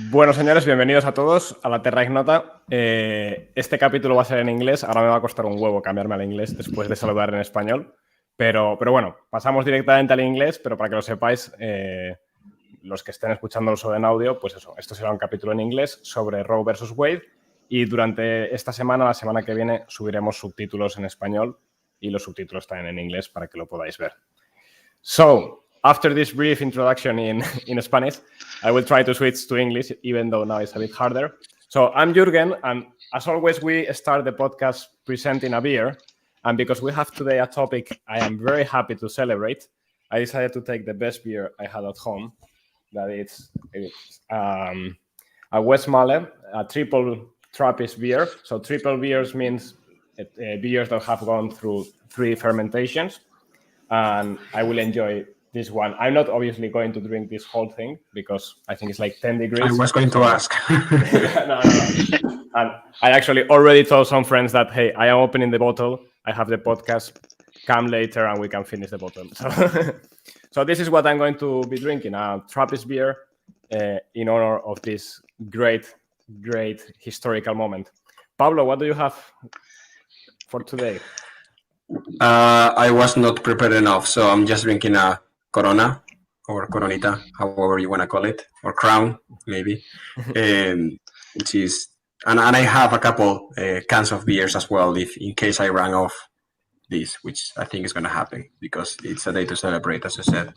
Bueno, señores, bienvenidos a todos a la Terra Ignota. Este capítulo va a ser en inglés. Ahora me va a costar un huevo cambiarme al inglés después de saludar en español. Pero bueno, pasamos directamente al inglés, pero para que lo sepáis, los que estén escuchándolo solo en audio, pues eso, esto será un capítulo en inglés sobre Roe versus Wade. Y durante esta semana, la semana que viene, subiremos subtítulos en español y los subtítulos están en inglés para que lo podáis ver. So, after this brief introduction in Spanish, I will try to switch to English, even though now it's a bit harder. So, I'm Jürgen, and as always, we start the podcast presenting a beer. And because we have today a topic I am very happy to celebrate, I decided to take the best beer I had at home. That it's a Westmalle, a triple Trappist beer. So triple beers means beers that have gone through 3 fermentations. And I will enjoy this one. I'm not obviously going to drink this whole thing because I think it's like 10 degrees. I was going to ask. No. And I actually already told some friends that, hey, I am opening the bottle. I have the podcast. Come later and we can finish the bottle. So this is what I'm going to be drinking, a Trappist beer in honor of this great historical moment. Pablo, what do you have for today? I was not prepared enough, so I'm just drinking a Corona or Coronita, however you want to call it, or Crown, maybe. Which is, and I have a couple cans of beers as well, if in case I run off this, which I think is going to happen because it's a day to celebrate, as I said.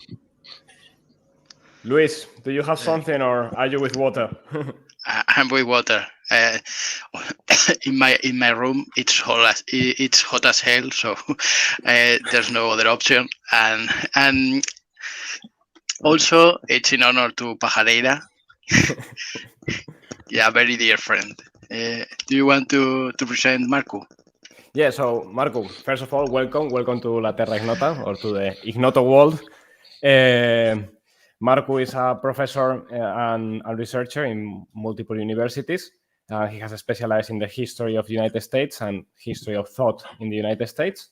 Luis, do you have something, or are you with water? I'm with water. In my room, it's hot as hell, so there's no other option. And also, it's in honor to Pajareira. Yeah, very dear friend. Do you want to present Markku? Yeah, so Markku, first of all, welcome to La Terra Ignota, or to the Ignoto world. Markku is a professor and a researcher in multiple universities. He has specialized in the history of the United States and history of thought in the United States.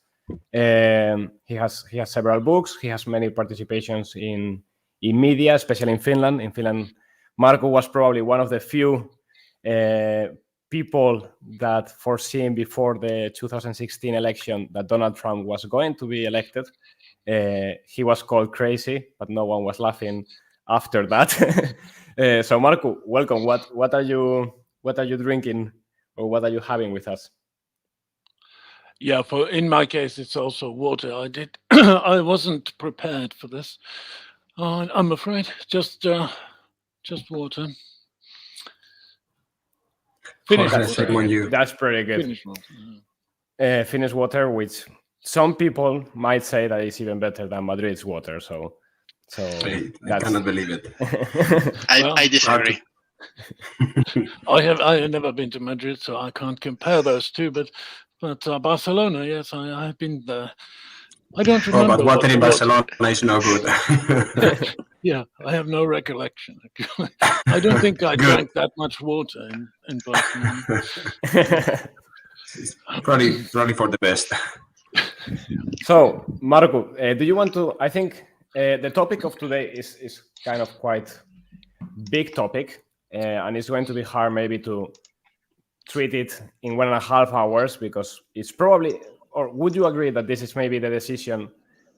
He has several books. He has many participations in media, especially in Finland. In Finland, Markku was probably one of the few people that foreseen before the 2016 election that Donald Trump was going to be elected. He was called crazy, but no one was laughing after that. So Markku, welcome. What are you drinking, or what are you having with us? Yeah, in my case, it's also water. I wasn't prepared for this. I'm afraid, just water. That's pretty good. Finnish water, which some people might say that it's even better than Madrid's water. So I cannot believe it. I disagree. I have never been to Madrid, so I can't compare those two. But Barcelona, yes, I've been there. I don't remember. But water in Barcelona is no good. Yeah, I have no recollection. I don't think I drank that much water in Barcelona. probably for the best. So, Markku, do you want to? I think the topic of today is kind of quite big topic, and it's going to be hard maybe to treat it in 1.5 hours because it's probably. Or would you agree that this is maybe the decision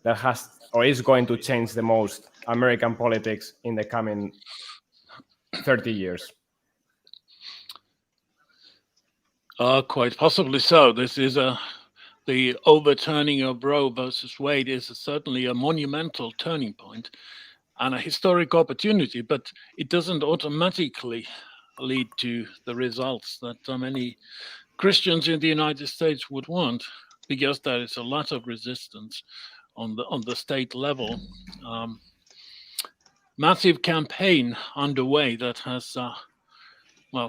that has or is going to change the most American politics in the coming 30 years? Quite possibly so. This is the overturning of Roe versus Wade is certainly a monumental turning point and a historic opportunity, but it doesn't automatically lead to the results that many Christians in the United States would want, because there is a lot of resistance on the state level. Massive campaign underway that has,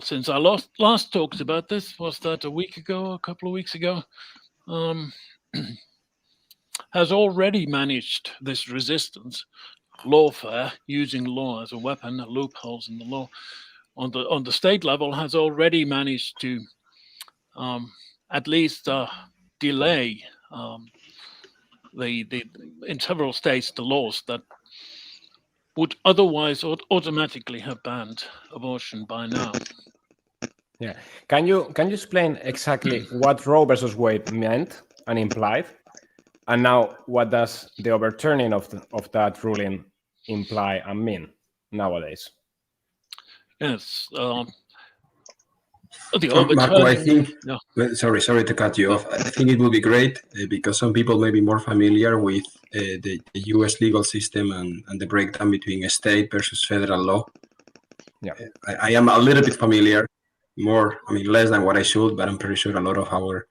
since I last talked about this, was that a couple of weeks ago, has already managed this resistance, lawfare, using law as a weapon, loopholes in the law, on the state level, has already managed to at least delay in several states the laws that would otherwise automatically have banned abortion by now. Yeah. Can you explain exactly what Roe versus Wade meant and implied? And now, what does the overturning of that ruling imply and mean nowadays? Yes. Marco, I think, yeah. sorry to cut you off. I think it would be great because some people may be more familiar with the US legal system and the breakdown between state versus federal law. Yeah. I am a little bit familiar, less than what I should, but I'm pretty sure a lot of our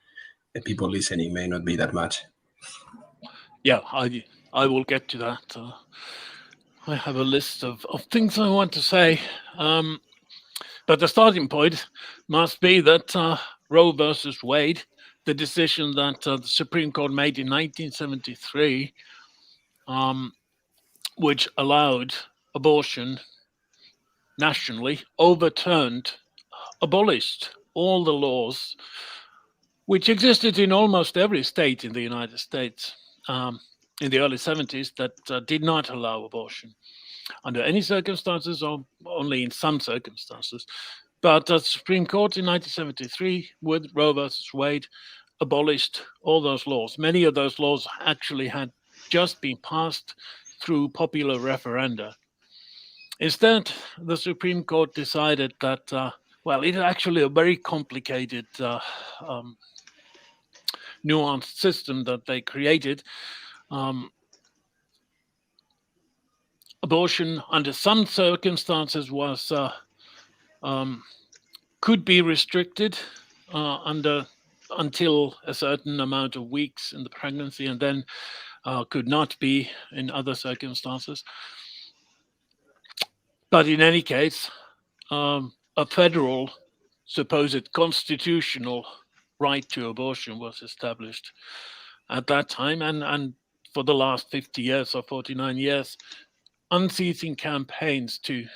people listening may not be that much. Yeah, I will get to that. I have a list of things I want to say. But the starting point must be that Roe versus Wade, the decision that the Supreme Court made in 1973, which allowed abortion nationally, abolished all the laws which existed in almost every state in the United States in the early 70s that did not allow abortion under any circumstances or only in some circumstances. But the Supreme Court in 1973, with Roe versus Wade, abolished all those laws. Many of those laws actually had just been passed through popular referenda. Instead, the Supreme Court decided that, it's actually a very complicated, nuanced system that they created. Abortion under some circumstances was could be restricted until a certain amount of weeks in the pregnancy, and then could not be in other circumstances. But in any case, a federal supposed constitutional right to abortion was established at that time, and for the last 50 years or 49 years, unceasing campaigns to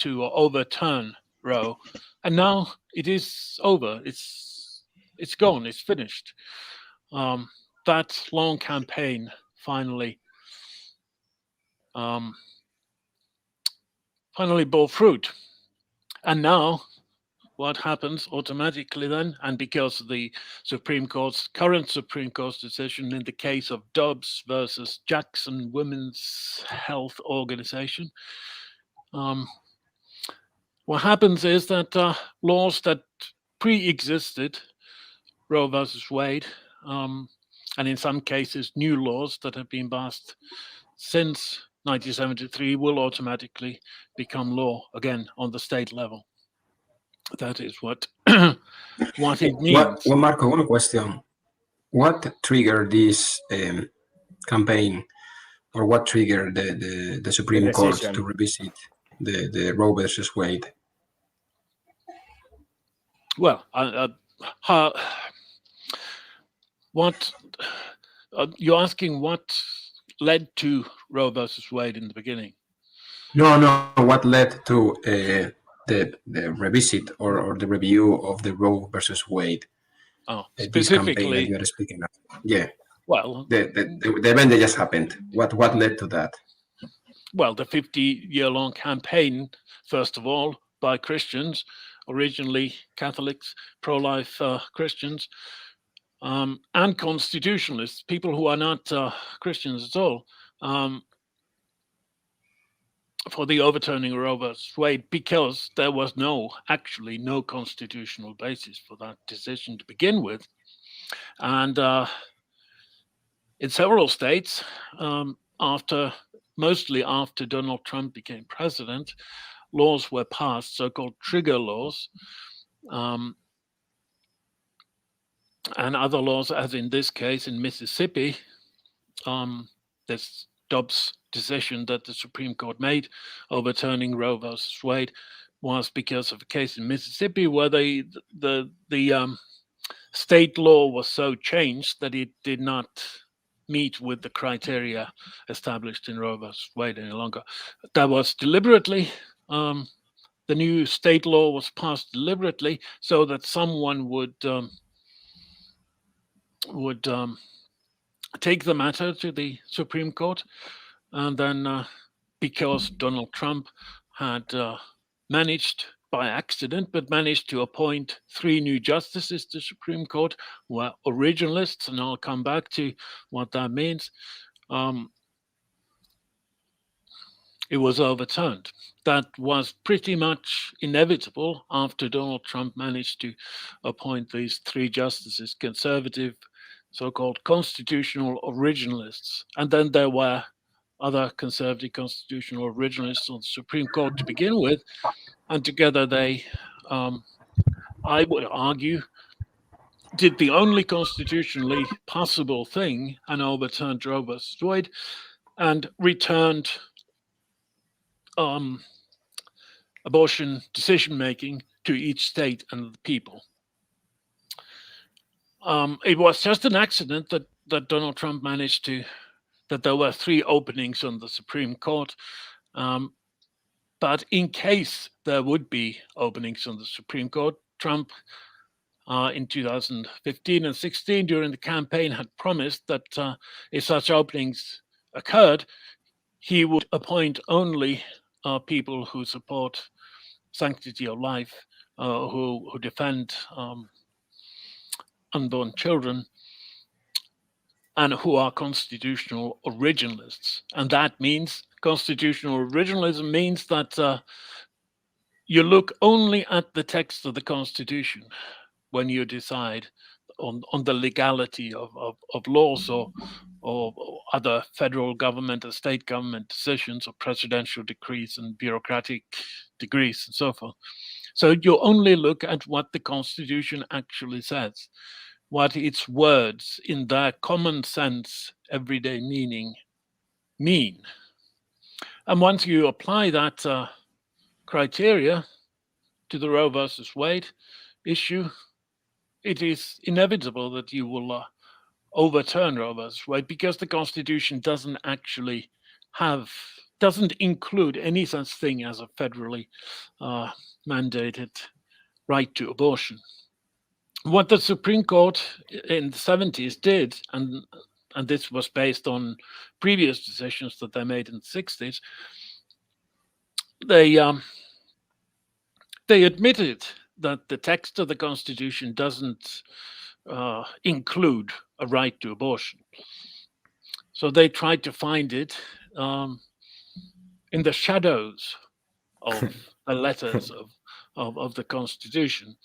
overturn Roe, and now it is over. It's gone. It's finished. That long campaign finally bore fruit, and now what happens automatically then, and because of the current Supreme Court's decision in the case of Dobbs versus Jackson Women's Health Organization, what happens is that laws that pre-existed Roe versus Wade, and in some cases new laws that have been passed since 1973 will automatically become law again on the state level. That is what it means. Well, Marco, one question. What triggered this campaign, or what triggered the Supreme Court to revisit the Roe versus Wade? Well, you're asking what led to Roe versus Wade in the beginning? No. What led to the revisit or the review of the Roe versus Wade? Oh, this campaign that you are speaking of. Yeah. Well, the event that just happened. What led to that? Well, the 50-year-long campaign, first of all, by Christians, originally Catholics, pro-life Christians, and constitutionalists, people who are not Christians at all, for the overturning of Roe versus Wade, because there was actually no constitutional basis for that decision to begin with. And in several states, mostly after Donald Trump became president, laws were passed, so-called trigger laws, and other laws, as in this case in Mississippi, this Dobbs decision that the Supreme Court made overturning Roe versus Wade was because of a case in Mississippi where the state law was so changed that it did not meet with the criteria established in Roe versus Wade any longer. That was deliberately, the new state law was passed deliberately so that someone would take the matter to the Supreme Court and then because Donald Trump had managed by accident, but managed to appoint 3 new justices to the Supreme Court who are originalists, and I'll come back to what that means. It was overturned. That was pretty much inevitable after Donald Trump managed to appoint these 3 justices, conservative, so-called constitutional originalists. And then there were other conservative constitutional originalists on the Supreme Court to begin with. And together they, I would argue, did the only constitutionally possible thing and overturned Roe versus Wade and returned abortion decision-making to each state and the people. It was just an accident that Donald Trump managed to, that there were 3 openings on the Supreme Court. But in case there would be openings on the Supreme Court, Trump in 2015 and 16 during the campaign had promised that if such openings occurred, he would appoint only people who support sanctity of life, who defend unborn children, and who are constitutional originalists. And that means constitutional originalism means that you look only at the text of the Constitution when you decide on the legality of laws or other federal government or state government decisions or presidential decrees and bureaucratic degrees and so forth. So you only look at what the Constitution actually says, what its words in their common sense, everyday meaning mean. And once you apply that criteria to the Roe versus Wade issue, it is inevitable that you will overturn Roe versus Wade, because the Constitution doesn't include any such thing as a federally mandated right to abortion. What the Supreme Court in the 70s did, and this was based on previous decisions that they made in the 60s, they admitted that the text of the Constitution doesn't include a right to abortion. So they tried to find it in the shadows of the letters of the Constitution.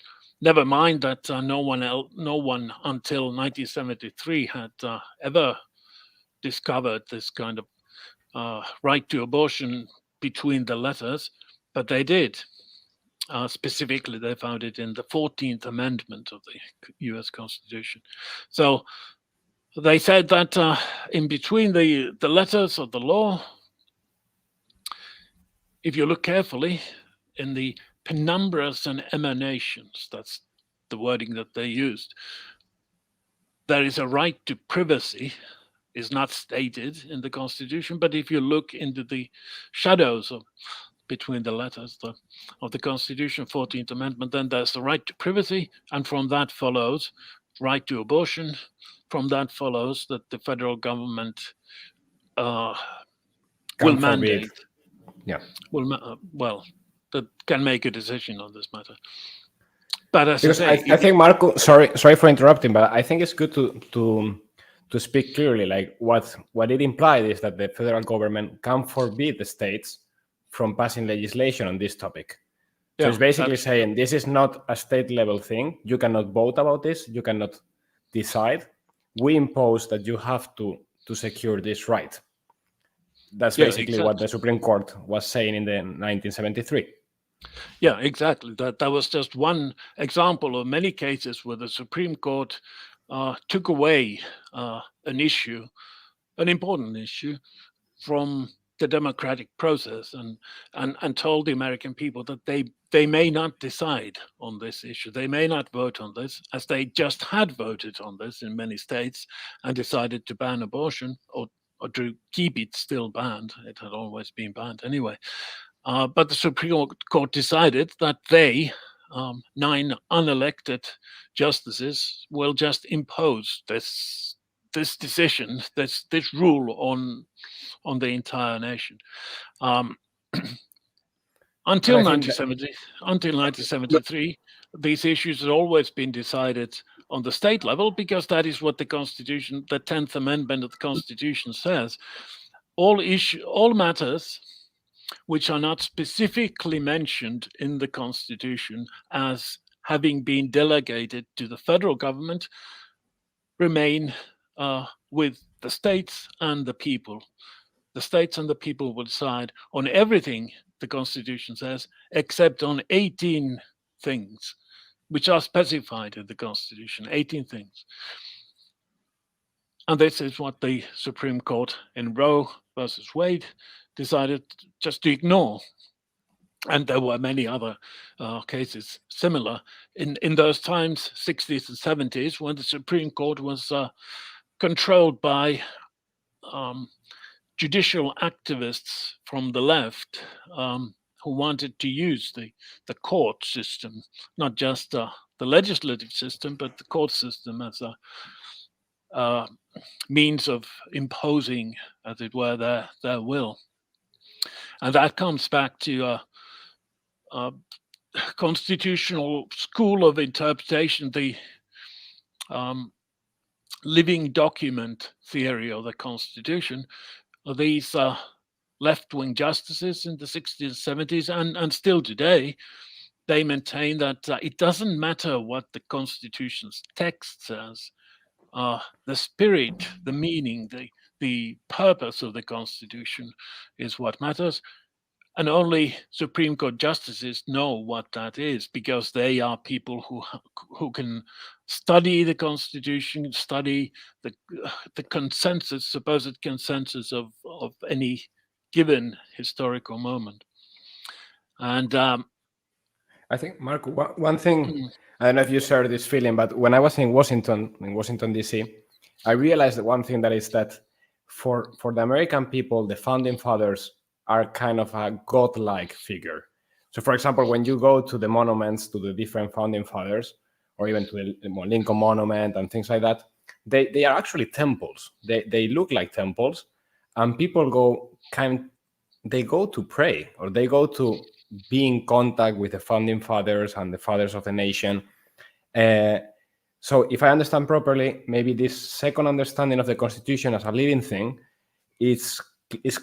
Never mind that no one until 1973 had ever discovered this kind of right to abortion between the letters, but they did. Specifically, they found it in the 14th Amendment of the US Constitution. So they said that in between the letters of the law, if you look carefully in the penumbras and emanations, that's the wording that they used, there is a right to privacy, is not stated in the Constitution, but if you look into the shadows between the letters of the Constitution, 14th Amendment, then there's the right to privacy, and from that follows right to abortion. From that follows that the federal government will mandate. Yeah. That can make a decision on this matter. But as because I say, I think Marco, sorry for interrupting, but I think it's good to speak clearly. Like what it implied is that the federal government can forbid the states from passing legislation on this topic. So it's basically saying this is not a state level thing. You cannot vote about this. You cannot decide. We impose that you have to secure this right. That's basically what the Supreme Court was saying in the 1973. Yeah, exactly. That was just one example of many cases where the Supreme Court took away an important issue from the democratic process and told the American people that they may not decide on this issue. They may not vote on this, as they just had voted on this in many states and decided to ban abortion or to keep it still banned. It had always been banned anyway. But the Supreme Court decided that they, 9 unelected justices, will just impose this this decision, this rule on the entire nation. Until 1973, these issues had always been decided on the state level, because that is what the Constitution, the 10th Amendment of the Constitution says. All matters which are not specifically mentioned in the Constitution as having been delegated to the federal government remain with the states and the people. The states and the people will decide on everything the Constitution says, except on 18 things which are specified in the Constitution, 18 things. And this is what the Supreme Court in Roe versus Wade decided just to ignore. And there were many other cases similar in those times, 60s and 70s, when the Supreme Court was controlled by judicial activists from the left who wanted to use the court system, not just the legislative system, but the court system as a means of imposing, as it were, their will. And that comes back to constitutional school of interpretation, the living document theory of the Constitution. These left-wing justices in the 60s, 70s, and still today, they maintain that it doesn't matter what the Constitution's text says. The spirit, the meaning, the purpose of the Constitution is what matters. And only Supreme Court justices know what that is, because they are people who can study the Constitution, study the consensus, supposed consensus of any given historical moment. And I think, Mark, one thing, I don't know if you share this feeling, but when I was in Washington, D.C., I realized that one thing that is that for the American people, the founding fathers are kind of a godlike figure. So, for example, when you go to the monuments to the different founding fathers, or even to the Lincoln Monument and things like that, they are actually temples. They look like temples, and people go to pray, or they go to be in contact with the founding fathers and the fathers of the nation. So if I understand properly, maybe this second understanding of the Constitution as a living thing is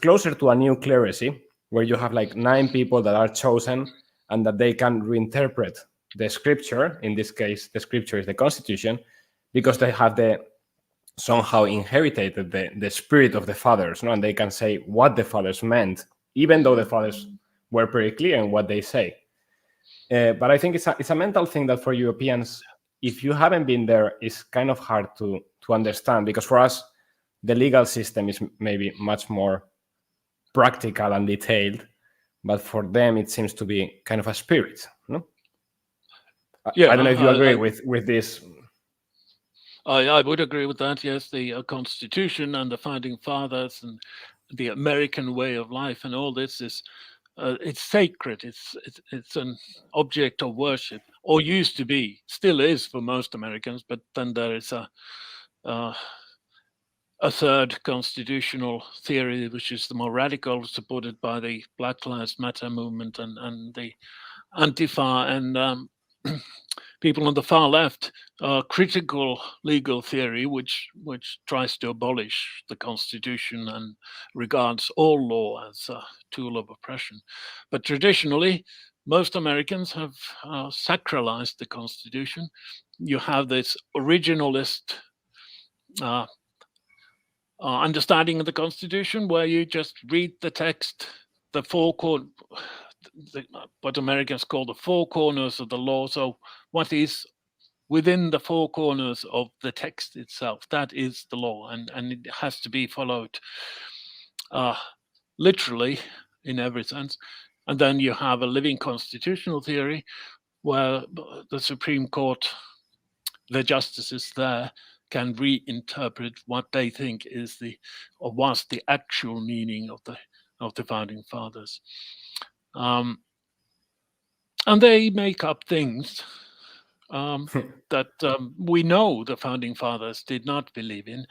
closer to a new clerisy, where you have like 9 people that are chosen and that they can reinterpret the scripture. In this case, the scripture is the Constitution, because they have somehow inherited the spirit of the fathers, and they can say what the fathers meant, even though the fathers were pretty clear in what they say. But I think it's a mental thing that for Europeans, if you haven't been there, it's kind of hard to understand, because for us, the legal system is maybe much more practical and detailed, but for them it seems to be kind of a spirit, no? Yeah, I don't know if you agree with this. I would agree with that. Yes, the Constitution and the founding fathers and the American way of life and all this is it's sacred. It's an object of worship, or used to be, still is for most Americans. But then there is a third constitutional theory, which is the more radical, supported by the Black Lives Matter movement and the Antifa and people on the far left, critical legal theory, which tries to abolish the Constitution and regards all law as a tool of oppression. But traditionally, most Americans have sacralized the Constitution. You have this originalist understanding of the Constitution, where you just read the text, what Americans call the 4 corners of the law. So what is within the 4 corners of the text itself, that is the law, and it has to be followed literally in every sense. And then you have a living constitutional theory, where the Supreme Court, the justices there, can reinterpret what they think is was the actual meaning of the founding fathers. And they make up things that we know the founding fathers did not believe in.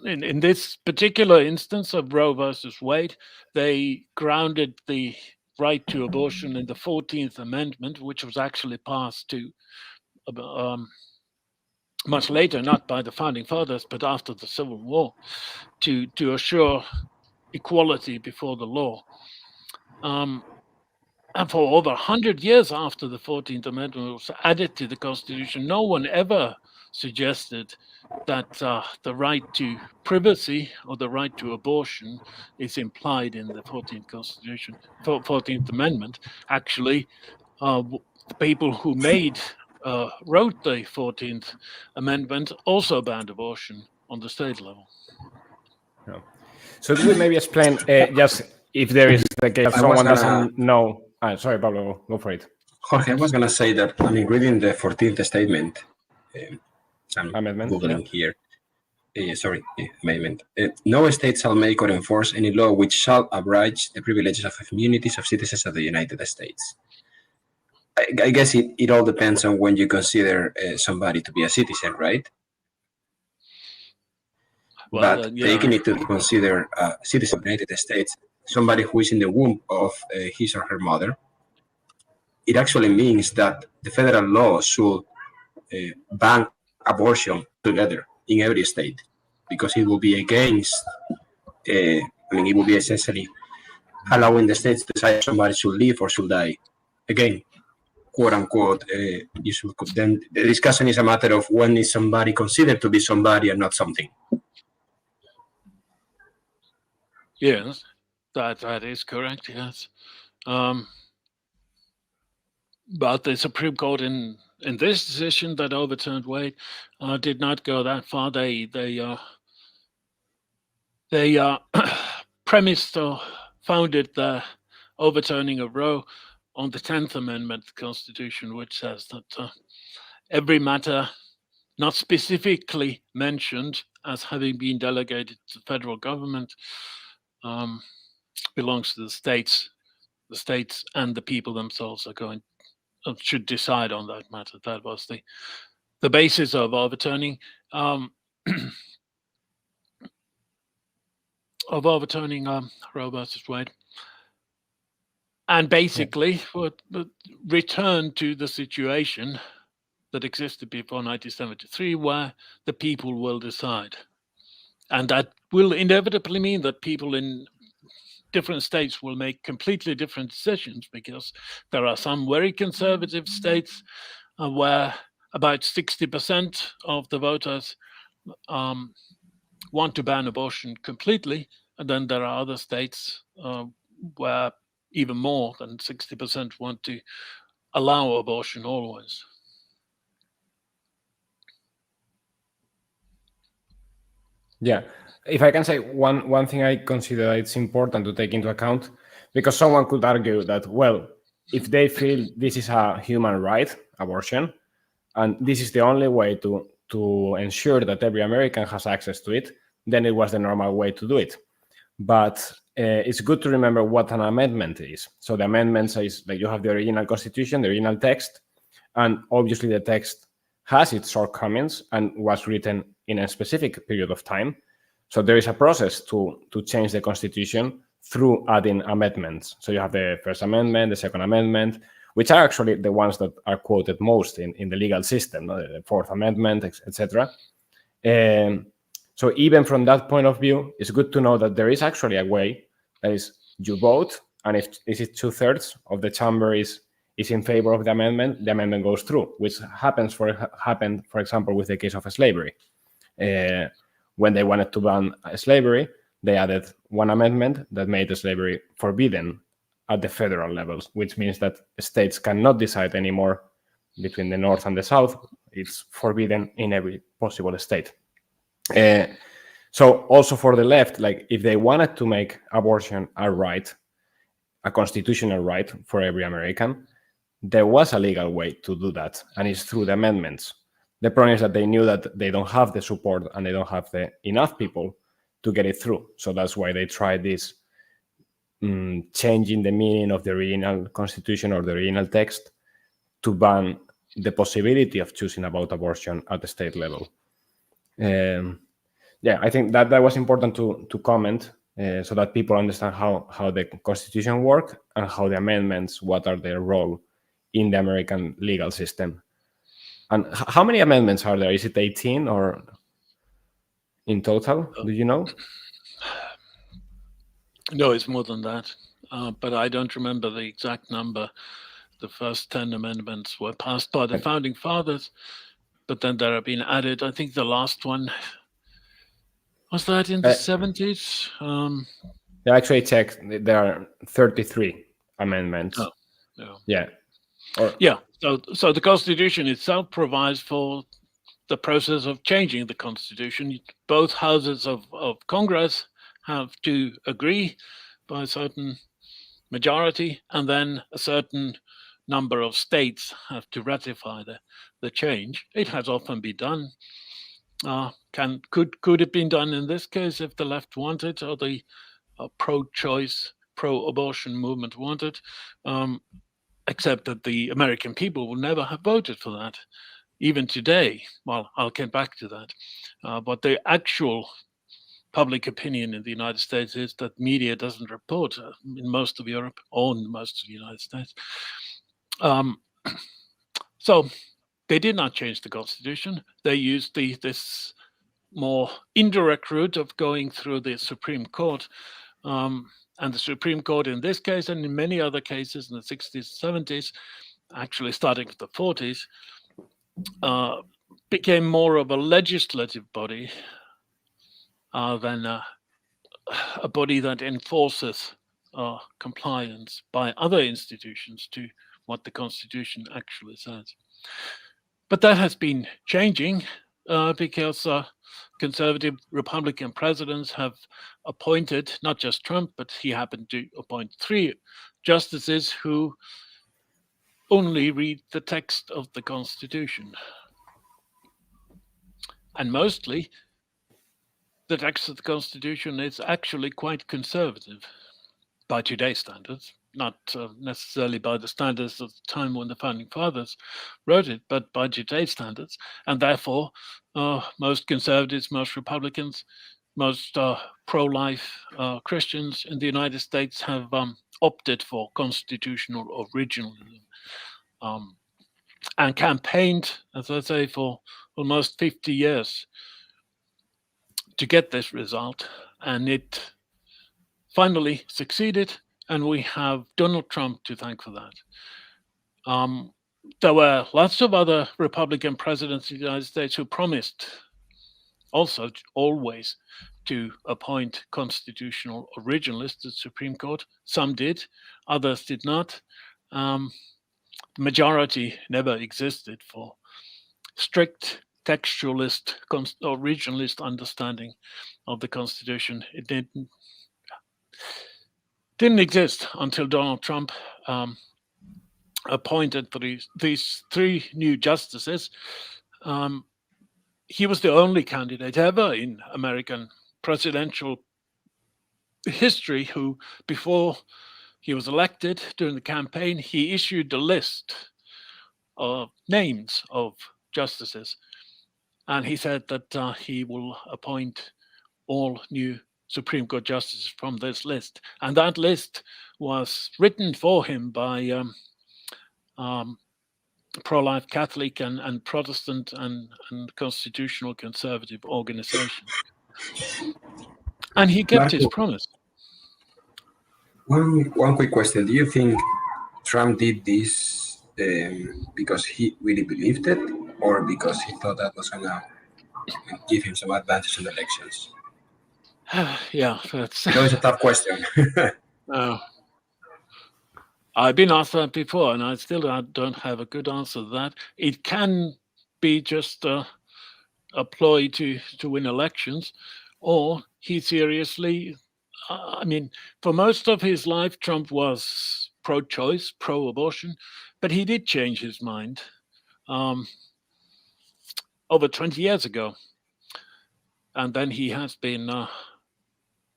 In this particular instance of Roe versus Wade, they grounded the right to abortion in the 14th Amendment, which was actually passed much later, not by the founding fathers, but after the Civil War, to assure equality before the law. And for over 100 years after the 14th Amendment was added to the Constitution, no one ever suggested that the right to privacy or the right to abortion is implied in the 14th Amendment. Actually, the people who wrote the 14th Amendment also banned abortion on the state level. Yeah. So could we maybe explain just if there is the case someone doesn't know? Sorry, Pablo, go for it. Jorge, I was going to say that, reading the 14th statement, I'm Amendment, Googling here. Amendment. No state shall make or enforce any law which shall abridge the privileges of immunities of citizens of the United States. I guess it all depends on when you consider somebody to be a citizen, right? Well, but taking it to consider a citizen of the United States, somebody who is in the womb of his or her mother, it actually means that the federal law should ban abortion together in every state, because it will be against, it will be essentially allowing the states to decide if somebody should live or should die. Again, quote unquote, then the discussion is a matter of when is somebody considered to be somebody and not something. Yes, that is correct, yes. But the Supreme Court in this decision that overturned Wade did not go that far. They premised or founded the overturning of Roe on the 10th Amendment to the Constitution, which says that every matter not specifically mentioned as having been delegated to the federal government belongs to the states. The states and the people themselves should decide on that matter. That was the basis of overturning Roe versus Wade, and basically return to the situation that existed before 1973, where the people will decide, and that will inevitably mean that people in different states will make completely different decisions, because there are some very conservative states where about 60% of the voters want to ban abortion completely, and then there are other states where even more than 60% want to allow abortion always. Yeah, if I can say one thing I consider it's important to take into account, because someone could argue that, well, if they feel this is a human right, abortion, and this is the only way to ensure that every American has access to it, then it was the normal way to do it. But it's good to remember what an amendment is. So the amendment says that you have the original Constitution, the original text, and obviously the text has its shortcomings and was written in a specific period of time. So there is a process to change the Constitution through adding amendments. So you have the First Amendment, the Second Amendment, which are actually the ones that are quoted most in the legal system, the Fourth Amendment, etc. So even from that point of view, it's good to know that there is actually a way that is you vote, and if is it 2/3 of the chamber is in favor of the amendment goes through, which happened, for example, with the case of slavery. When they wanted to ban slavery, they added one amendment that made slavery forbidden at the federal levels, which means that states cannot decide anymore between the North and the South. It's forbidden in every possible state. So also for the left, like if they wanted to make abortion a right, a constitutional right for every American, there was a legal way to do that, and it's through the amendments. The problem is that they knew that they don't have the support and they don't have enough people to get it through. So that's why they tried this changing the meaning of the original constitution or the original text to ban the possibility of choosing about abortion at the state level. Yeah, I think that was important to comment so that people understand how the Constitution works and how the amendments, what are their role in the American legal system. And how many amendments are there? Is it 18 or in total? Do you know? No, it's more than that. But I don't remember the exact number. The first 10 amendments were passed by the founding fathers, but then there have been added. I think the last one, was that in the 70s? Yeah, actually I checked. There are 33 amendments. Oh, no. Yeah. Yeah. So the Constitution itself provides for the process of changing the Constitution. Both houses of Congress have to agree by a certain majority, and then a certain number of states have to ratify the change. It has often been done. Could it been done in this case if the left wanted, or the pro-choice, pro-abortion movement wanted? Except that the American people will never have voted for that, even today. Well, I'll get back to that. But the actual public opinion in the United States is that media doesn't report in most of Europe or in most of the United States. So they did not change the Constitution. They used this more indirect route of going through the Supreme Court. And the Supreme Court in this case, and in many other cases in the 60s, 70s, actually starting with the 40s, became more of a legislative body than a body that enforces compliance by other institutions to what the Constitution actually says. But that has been changing because conservative Republican presidents have appointed, not just Trump, but he happened to appoint 3 justices who only read the text of the Constitution. And mostly, the text of the Constitution is actually quite conservative by today's standards, not necessarily by the standards of the time when the founding fathers wrote it, but by today's standards. And therefore, most conservatives, most Republicans, most pro-life Christians in the United States have opted for constitutional originalism and campaigned, as I say, for almost 50 years to get this result. And it finally succeeded. And we have Donald Trump to thank for that. There were lots of other Republican presidents in the United States who promised also always to appoint constitutional originalists to the Supreme Court. Some did, others did not. The majority never existed for strict textualist, originalist understanding of the Constitution. It didn't exist until Donald Trump appointed these 3 new justices. He was the only candidate ever in American presidential history who, before he was elected during the campaign, he issued a list of names of justices. And he said that he will appoint all new Supreme Court justices from this list. And that list was written for him by pro-life Catholic and Protestant and constitutional conservative organizations. And he kept his promise. One quick question. Do you think Trump did this because he really believed it, or because he thought that was going to give him some advantage in the elections? Yeah, that's a tough question. I've been asked that before, and I still don't have a good answer to that. It can be just a ploy to win elections, or he seriously, for most of his life, Trump was pro-choice, pro-abortion, but he did change his mind over 20 years ago. And then he has been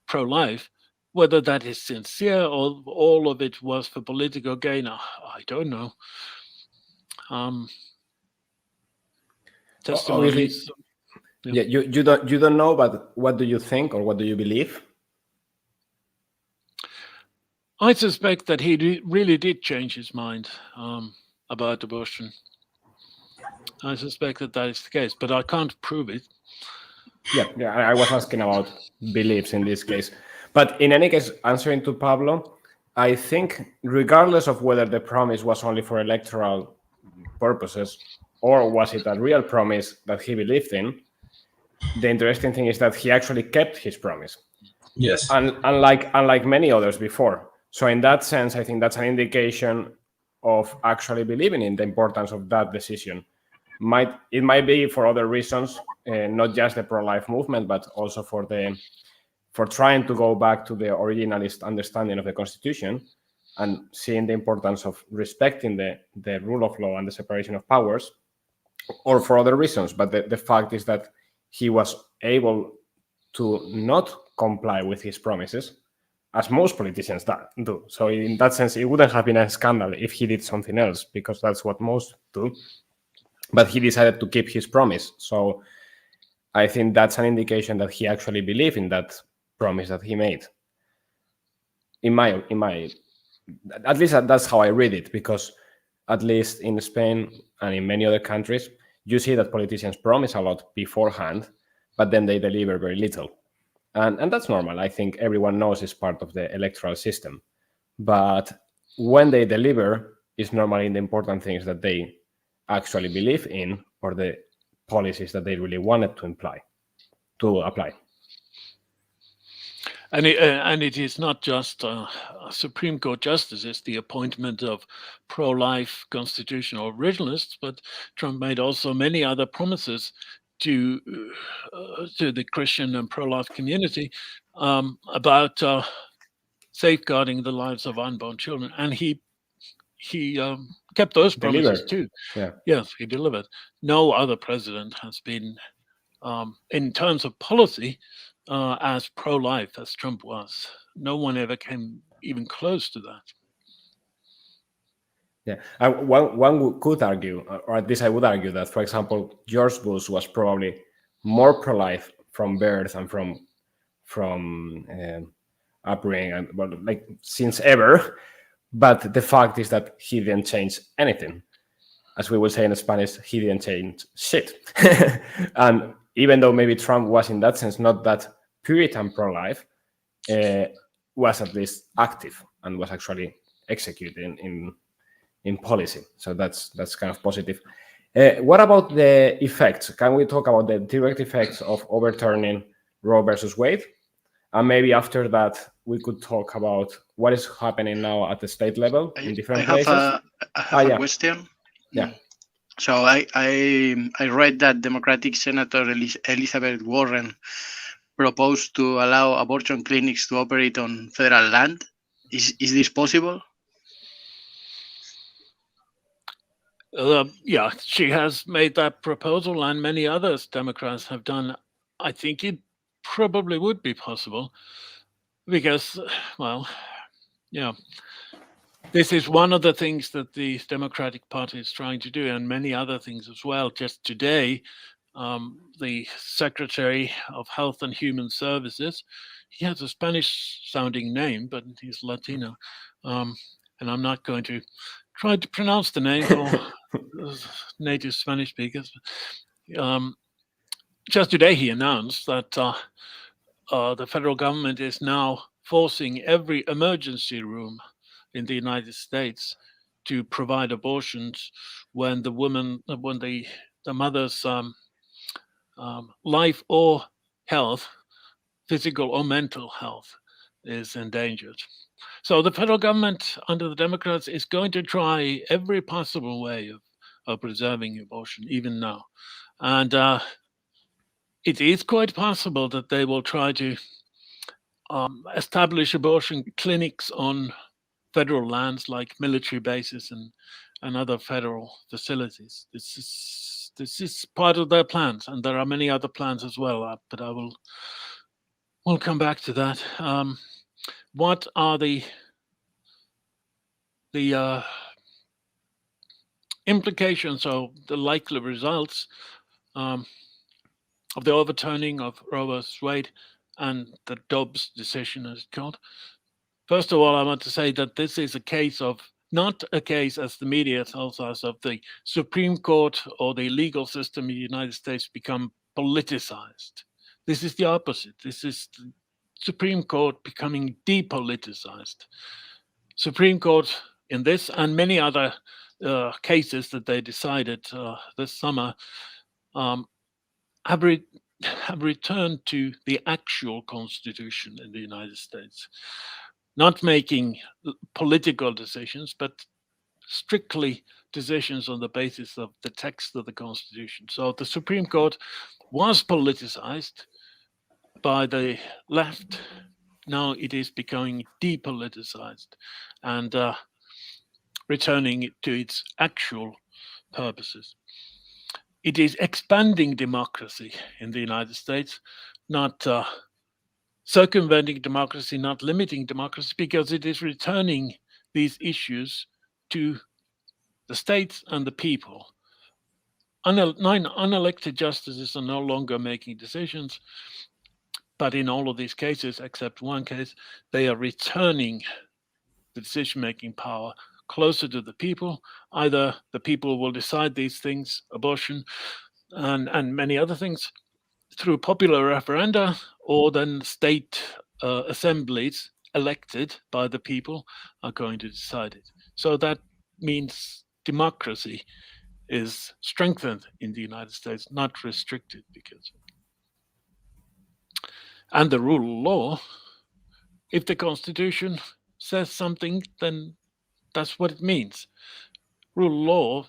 pro-life, Whether that is sincere or all of it was for political gain, I don't know. Testimonies. Yeah, you don't know, but what do you think or what do you believe? I suspect that he really did change his mind about abortion. I suspect that is the case, but I can't prove it. Yeah, I was asking about beliefs in this case. But in any case, answering to Pablo, I think regardless of whether the promise was only for electoral purposes or was it a real promise that he believed in, the interesting thing is that he actually kept his promise. Yes. And unlike many others before. So in that sense, I think that's an indication of actually believing in the importance of that decision. It might be for other reasons, not just the pro-life movement, but also for trying to go back to the originalist understanding of the Constitution and seeing the importance of respecting the rule of law and the separation of powers, or for other reasons. But the fact is that he was able to not comply with his promises, as most politicians do. So in that sense, it wouldn't have been a scandal if he did something else, because that's what most do. But he decided to keep his promise. So I think that's an indication that he actually believed in that promise that he made. In my, at least that's how I read it, because at least in Spain and in many other countries, you see that politicians promise a lot beforehand, but then they deliver very little. And that's normal. I think everyone knows it's part of the electoral system. But when they deliver, it's normally the important things that they actually believe in, or the policies that they really wanted to apply. And it is not just Supreme Court justices, the appointment of pro-life constitutional originalists, but Trump made also many other promises to the Christian and pro-life community about safeguarding the lives of unborn children, and he kept those promises too. Yeah. Yes, he delivered. No other president has been, in terms of policy, as pro-life as Trump was. No one ever came even close to that. Yeah, one could argue, or at least I would argue, that, for example, George Bush was probably more pro-life from birth and from upbringing, and like since ever. But the fact is that he didn't change anything. As we would say in Spanish, he didn't change shit. And even though maybe Trump was in that sense not that Puritan pro-life, was at least active and was actually executed in policy. So that's kind of positive. What about the effects? Can we talk about the direct effects of overturning Roe versus Wade? And maybe after that, we could talk about what is happening now at the state level in different places. I have a question. Yeah. So I read that Democratic Senator Elizabeth Warren proposed to allow abortion clinics to operate on federal land. Is this possible? Yeah, she has made that proposal, and many others Democrats have done. I think it probably would be possible because, well, yeah, this is one of the things that the Democratic Party is trying to do, and many other things as well. Just today, the Secretary of Health and Human Services, he has a Spanish-sounding name, but he's Latino, and I'm not going to try to pronounce the name for native Spanish speakers. Just today, he announced that the federal government is now forcing every emergency room in the United States to provide abortions when the mother's life or health, physical or mental health, is endangered. So the federal government under the Democrats is going to try every possible way of preserving abortion, even now. And it is quite possible that they will try to establish abortion clinics on federal lands like military bases and other federal facilities. This is part of their plans, and there are many other plans as well, but we'll come back to that. what are the implications or the likely results of the overturning of Roe vs. Wade and the Dobbs decision, as it's called. First of all, I want to say that this is a case of, not a case, as the media tells us, of the Supreme Court or the legal system in the United States become politicized. This is the opposite. This is the Supreme Court becoming depoliticized. Supreme Court in this and many other cases that they decided this summer have returned to the actual Constitution in the United States, not making political decisions, but strictly decisions on the basis of the text of the Constitution. So the Supreme Court was politicized by the left. Now it is becoming depoliticized and returning to its actual purposes. It is expanding democracy in the United States, not circumventing democracy, not limiting democracy, because it is returning these issues to the states and the people. Unelected justices are no longer making decisions, but in all of these cases, except one case, they are returning the decision-making power closer to the people. Either the people will decide these things, abortion and many other things, through popular referenda, or then state assemblies elected by the people are going to decide it. So that means democracy is strengthened in the United States, not restricted, because. And the rule of law, if the Constitution says something, then that's what it means. Rule of law,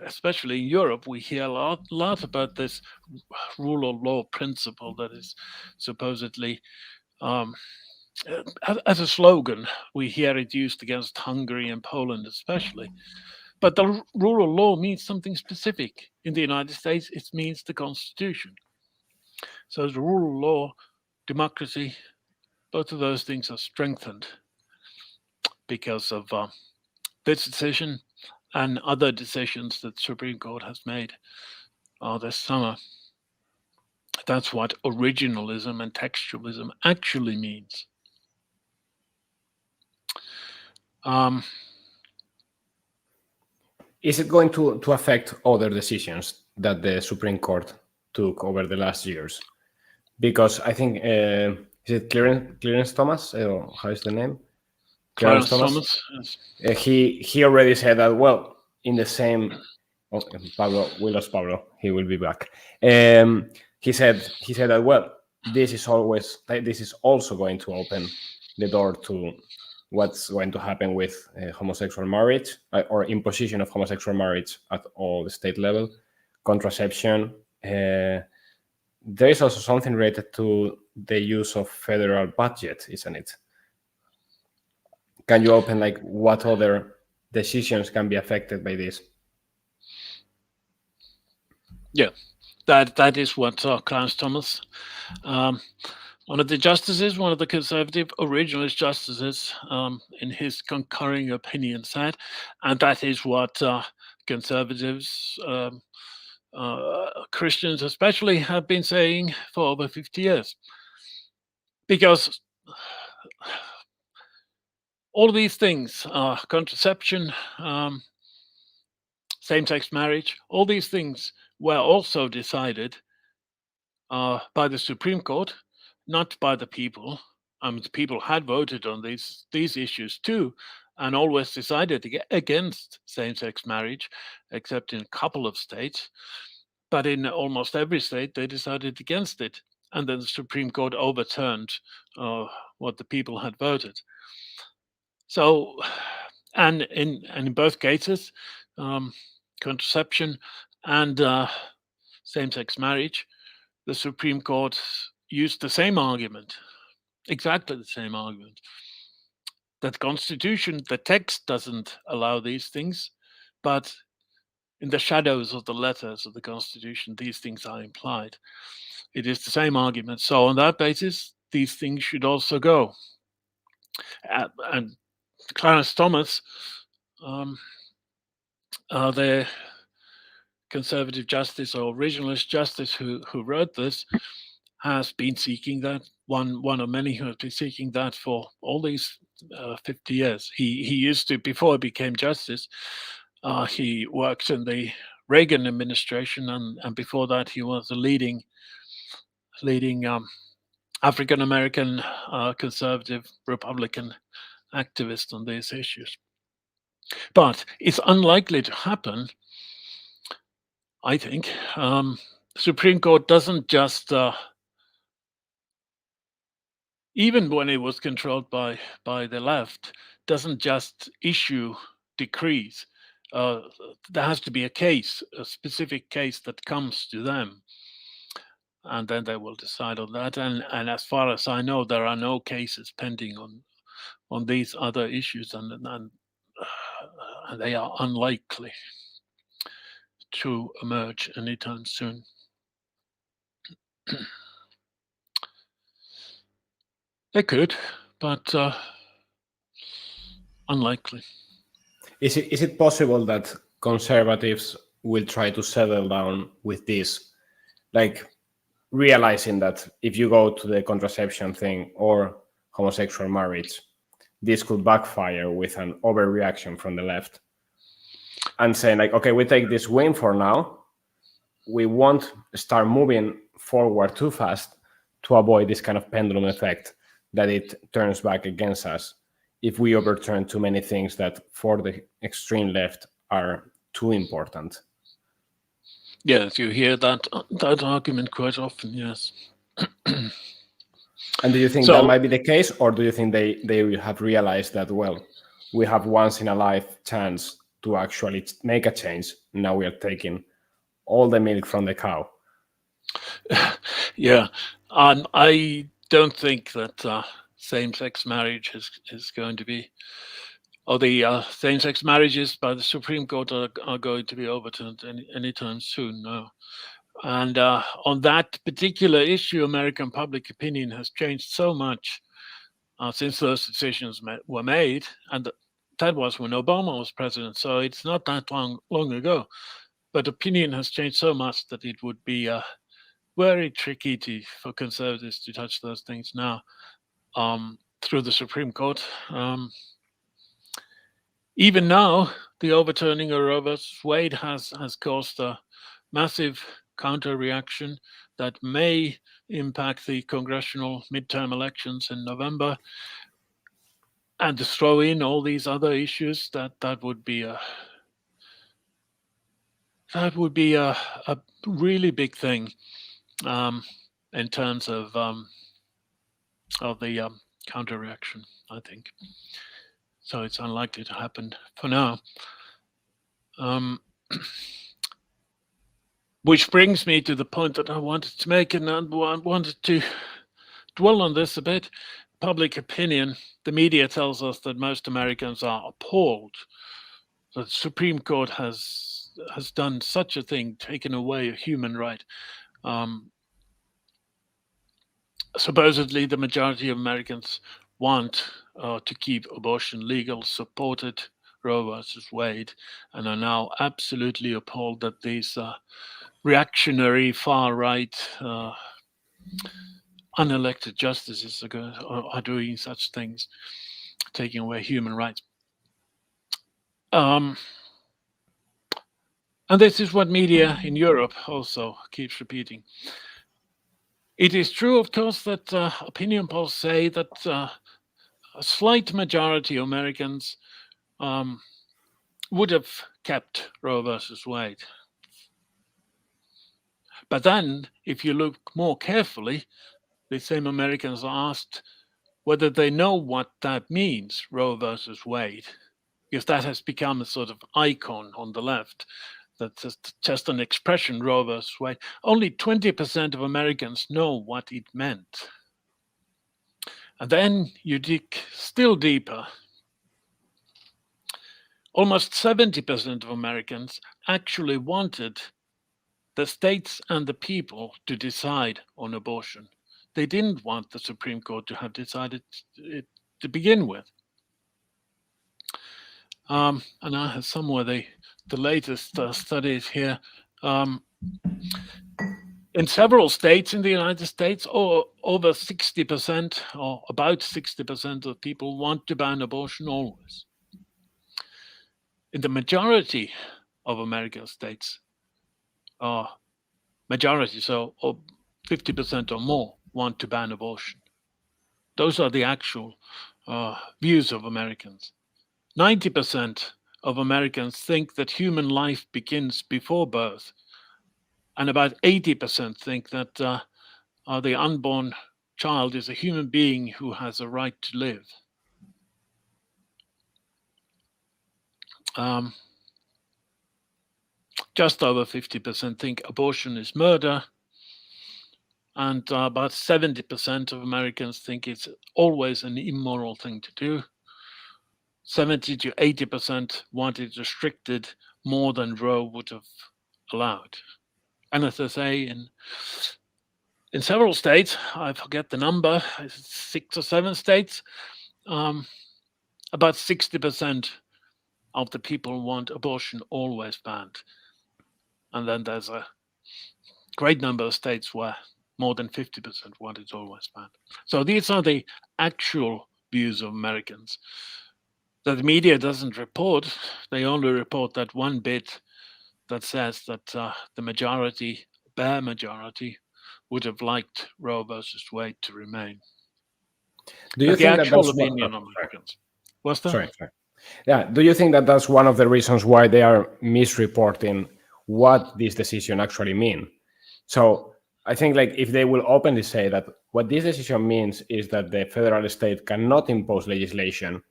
especially in Europe, we hear a lot about this rule of law principle that is supposedly, as a slogan, we hear it used against Hungary and Poland especially. But the rule of law means something specific. In the United States, it means the Constitution. So the rule of law, democracy, both of those things are strengthened because of this decision and other decisions that the Supreme Court has made this summer. That's what originalism and textualism actually means. Is it going to affect other decisions that the Supreme Court took over the last years? Because I think, is it Clarence Thomas? How is the name? Clarence Thomas. Yes. He already said that, well, in the same... Oh, we lost Pablo. He will be back. He said that, well, this is also going to open the door to what's going to happen with homosexual marriage or imposition of homosexual marriage at all the state level, contraception. There is also something related to the use of federal budget, isn't it? Can you open like what other decisions can be affected by this? Yeah, that is what Clarence Thomas, one of the justices, one of the conservative originalist justices, in his concurring opinion said, and that is what conservatives, Christians especially, have been saying for over 50 years. Because all of these things, contraception, same-sex marriage, all these things were also decided by the Supreme Court, not by the people. The people had voted on these issues too, and always decided against same-sex marriage, except in a couple of states. But in almost every state, they decided against it. And then the Supreme Court overturned what the people had voted. So, and in both cases, contraception and same-sex marriage, the Supreme Court used the same argument, exactly the same argument, that the Constitution, the text doesn't allow these things, but in the shadows of the letters of the Constitution, these things are implied. It is the same argument. So on that basis, these things should also go. And Clarence Thomas, the conservative justice or originalist justice who wrote this, has been seeking that, one of many who has been seeking that for all these 50 years. He used to, before he became justice, he worked in the Reagan administration, and before that he was a leading African American conservative Republican activist on these issues. But it's unlikely to happen, I think. The Supreme Court doesn't just, even when it was controlled by the left, doesn't just issue decrees. There has to be a specific case that comes to them, and then they will decide on that. And as far as I know, there are no cases pending on these other issues, and they are unlikely to emerge anytime soon. They could, but unlikely. Is it possible that conservatives will try to settle down with this, like realizing that if you go to the contraception thing or homosexual marriage, this could backfire with an overreaction from the left, and saying like, okay, we take this win for now, we won't start moving forward too fast to avoid this kind of pendulum effect that it turns back against us if we overturn too many things that for the extreme left are too important. Yes, you hear that argument quite often, yes. And do you think that might be the case, or do you think they have realized that, well, we have once in a life chance to actually make a change, now we are taking all the milk from the cow? Yeah, I don't think that same-sex marriage is going to be, or the same-sex marriages by the Supreme Court are going to be overturned anytime soon, no. And on that particular issue, American public opinion has changed so much since those decisions were made, and that was when Obama was president, so it's not that long ago. But opinion has changed so much that it would be very tricky for conservatives to touch those things now through the Supreme Court. Even now, the overturning of Roe versus Wade has caused a massive counter-reaction that may impact the congressional midterm elections in November. And to throw in all these other issues, that would be a really big thing in terms of the counter-reaction, I think. So it's unlikely to happen for now. Which brings me to the point that I wanted to make, and I wanted to dwell on this a bit. Public opinion, the media tells us that most Americans are appalled that the Supreme Court has done such a thing, taken away a human right. Supposedly, the majority of Americans want to keep abortion legal, supported Roe versus Wade, and are now absolutely appalled that these reactionary, far-right, unelected justices are doing such things, taking away human rights. And this is what media in Europe also keeps repeating. It is true, of course, that opinion polls say that a slight majority of Americans would have kept Roe versus Wade. But then, if you look more carefully, the same Americans are asked whether they know what that means, Roe versus Wade, because that has become a sort of icon on the left. That's just an expression, Roe versus Wade. Only 20% of Americans know what it meant. And then you dig still deeper. Almost 70% of Americans actually wanted the states and the people to decide on abortion. They didn't want the Supreme Court to have decided it to begin with. And I have somewhere the latest studies here. In several states in the United States, over 60% or about 60% of people want to ban abortion always. In the majority of American states, majority, so 50% or more, want to ban abortion. Those are the actual views of Americans. 90% of Americans think that human life begins before birth, and about 80% think that the unborn child is a human being who has a right to live. Just over 50% think abortion is murder, and about 70% of Americans think it's always an immoral thing to do. 70 to 80% want it restricted more than Roe would have allowed. And as I say, in several states, I forget the number, 6 or 7 states, about 60% of the people want abortion always banned. And then there's a great number of states where more than 50% want it always banned. So these are the actual views of Americans that the media doesn't report. They only report that one bit that says that the majority, bare majority, would have liked Roe versus Wade to remain. Do you but think the that actual that's opinion of Americans? What's that? Sorry. Yeah. Do you think that that's one of the reasons why they are misreporting what this decision actually means? So I think, like, if they will openly say that what this decision means is that the federal state cannot impose legislation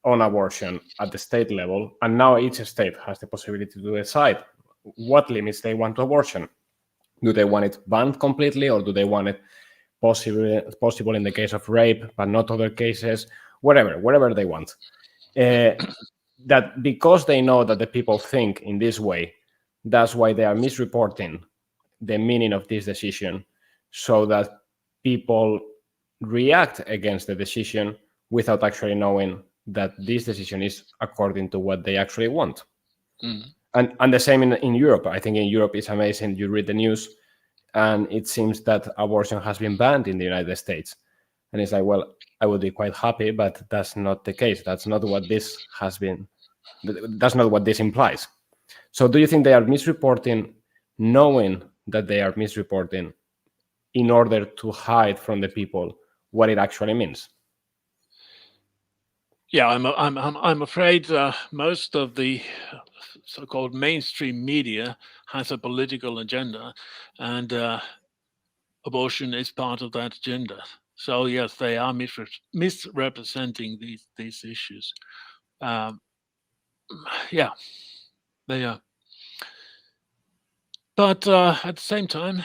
on abortion at the state level, and now each state has the possibility to decide what limits they want to abortion. Do they want it banned completely, or do they want it possible in the case of rape, but not other cases? Whatever they want. That because they know that the people think in this way, that's why they are misreporting the meaning of this decision, so that people react against the decision without actually knowing that this decision is according to what they actually want. And the same in Europe. I think in Europe it's amazing. You read the news and it seems that abortion has been banned in the United States. And it's like, well, I would be quite happy, but that's not the case. That's not what this has been. That's not what this implies. So do you think they are misreporting, knowing that they are misreporting, in order to hide from the people what it actually means? Yeah, I'm afraid most of the so-called mainstream media has a political agenda, and abortion is part of that agenda. So yes, they are misrepresenting these issues. Yeah, they are. But at the same time,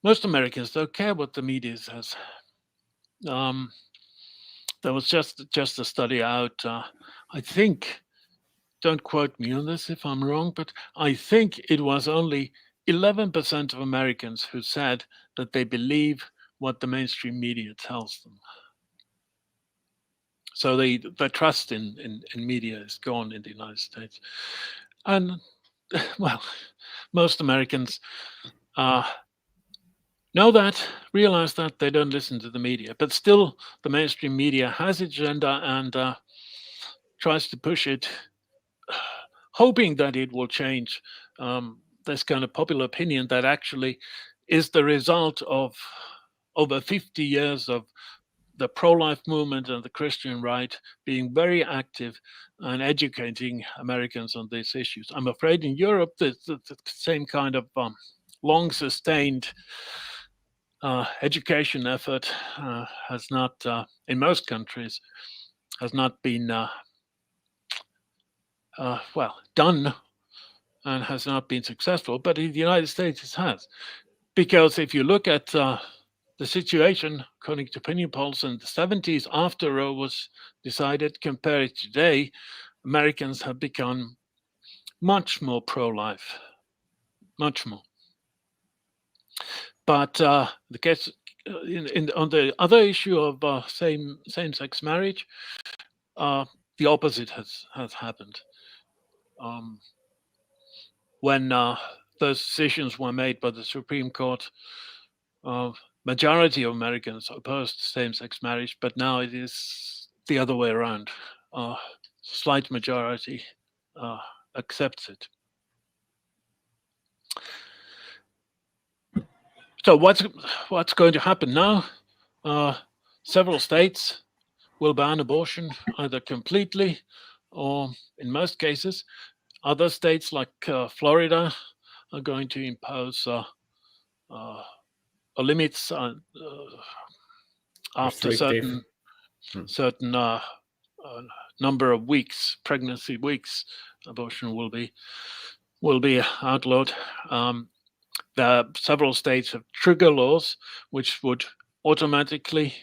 most Americans don't care what the media says. There was just a study out, I think, don't quote me on this if I'm wrong, but I think it was only 11% of Americans who said that they believe what the mainstream media tells them. So the trust in media is gone in the United States. And, well, most Americans know that, realize that, they don't listen to the media. But still, the mainstream media has its agenda and tries to push it, hoping that it will change this kind of popular opinion that actually is the result of over 50 years of the pro-life movement and the Christian right being very active and educating Americans on these issues. I'm afraid in Europe, the same kind of long-sustained education effort has not, in most countries, has not been done and has not been successful. But in the United States, it has. Because if you look at the situation, according to opinion polls in the 70s, after Roe was decided, compared to today, Americans have become much more pro-life, much more. But the on the other issue of same-sex marriage, the opposite has happened. When those decisions were made by the Supreme Court, majority of Americans opposed same-sex marriage, but now it is the other way around. Slight majority accepts it. So what's going to happen now? Several states will ban abortion either completely or, in most cases, other states like Florida are going to impose limits after certain number of weeks, pregnancy weeks, abortion will be outlawed. There are several states have trigger laws, which would automatically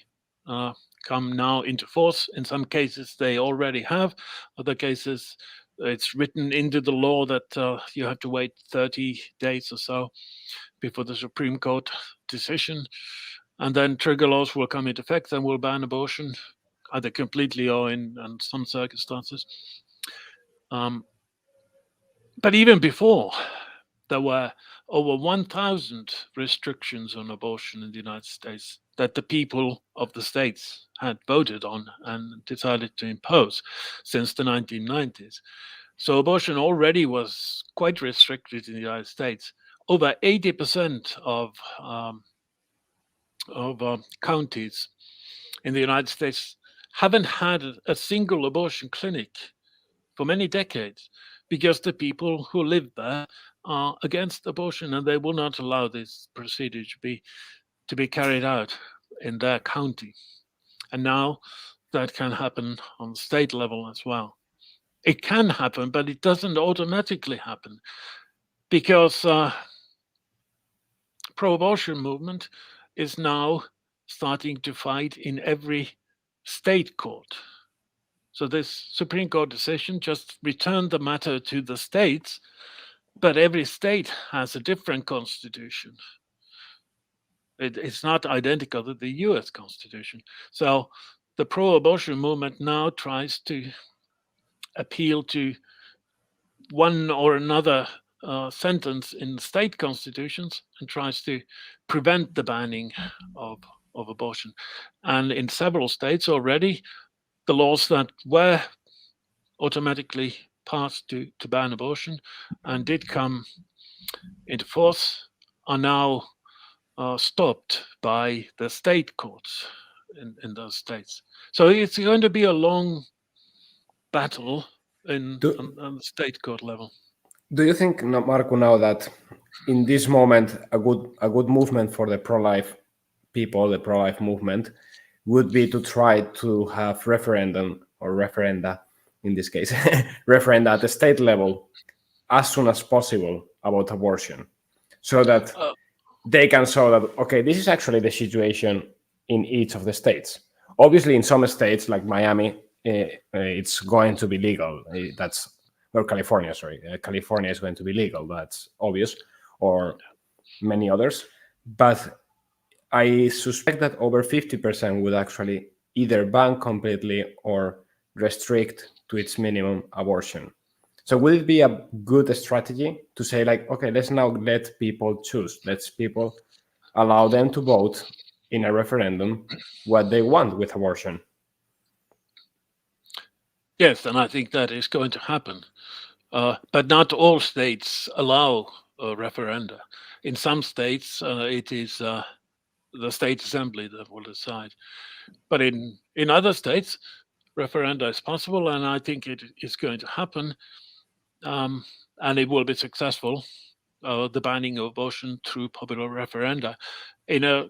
come now into force. In some cases, they already have. Other cases, it's written into the law that you have to wait 30 days or so before the Supreme Court decision. And then trigger laws will come into effect and will ban abortion either completely or in some circumstances. But even before, there were over 1,000 restrictions on abortion in the United States that the people of the states had voted on and decided to impose since the 1990s. So abortion already was quite restricted in the United States. Over 80% of counties in the United States haven't had a single abortion clinic for many decades because the people who live there are against abortion and they will not allow this procedure to be carried out in their county. And now that can happen on state level as well. It can happen, but it doesn't automatically happen because pro-abortion movement is now starting to fight in every state court. So this Supreme Court decision just returned the matter to the states, but every state has a different constitution. It's not identical to the US Constitution. So the pro-abortion movement now tries to appeal to one or another sentence in state constitutions and tries to prevent the banning of abortion. And in several states already, the laws that were automatically passed to ban abortion and did come into force are now stopped by the state courts in those states. So it's going to be a long battle on the state court level. Do you think, Markku, now that in this moment a good movement for the pro-life people, the pro-life movement, would be to try to have referendum or referenda, in this case, referenda at the state level as soon as possible about abortion, so that they can show that, okay, this is actually the situation in each of the states. Obviously, in some states like Miami, it's going to be legal. California is going to be legal. That's obvious, or many others. But I suspect that over 50% would actually either ban completely or restrict to its minimum abortion. So would it be a good strategy to say, like, okay, let's now let people choose. Let's people allow them to vote in a referendum what they want with abortion? Yes, and I think that is going to happen. But not all states allow referenda. In some states, it is the state assembly that will decide. But in other states, referenda is possible, and I think it is going to happen. And it will be successful, the banning of abortion through popular referenda in a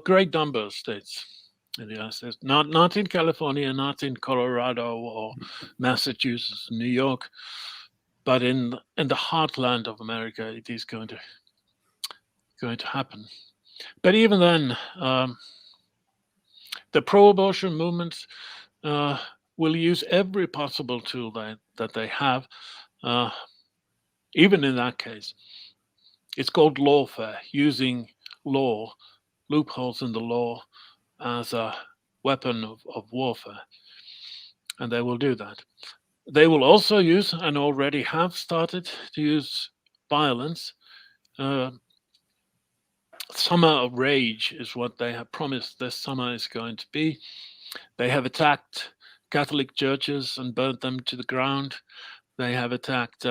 great number of states in the United States. Not in California, not in Colorado or Massachusetts, New York, but in the heartland of America, it is going to happen. But even then, the pro-abortion movements will use every possible tool that they have. Even in that case, it's called lawfare, using law loopholes in the law as a weapon of warfare. And they will do that. They will also use, and already have started to use, violence. Summer of rage is what they have promised this summer is going to be. They have attacked Catholic churches and burnt them to the ground. They have attacked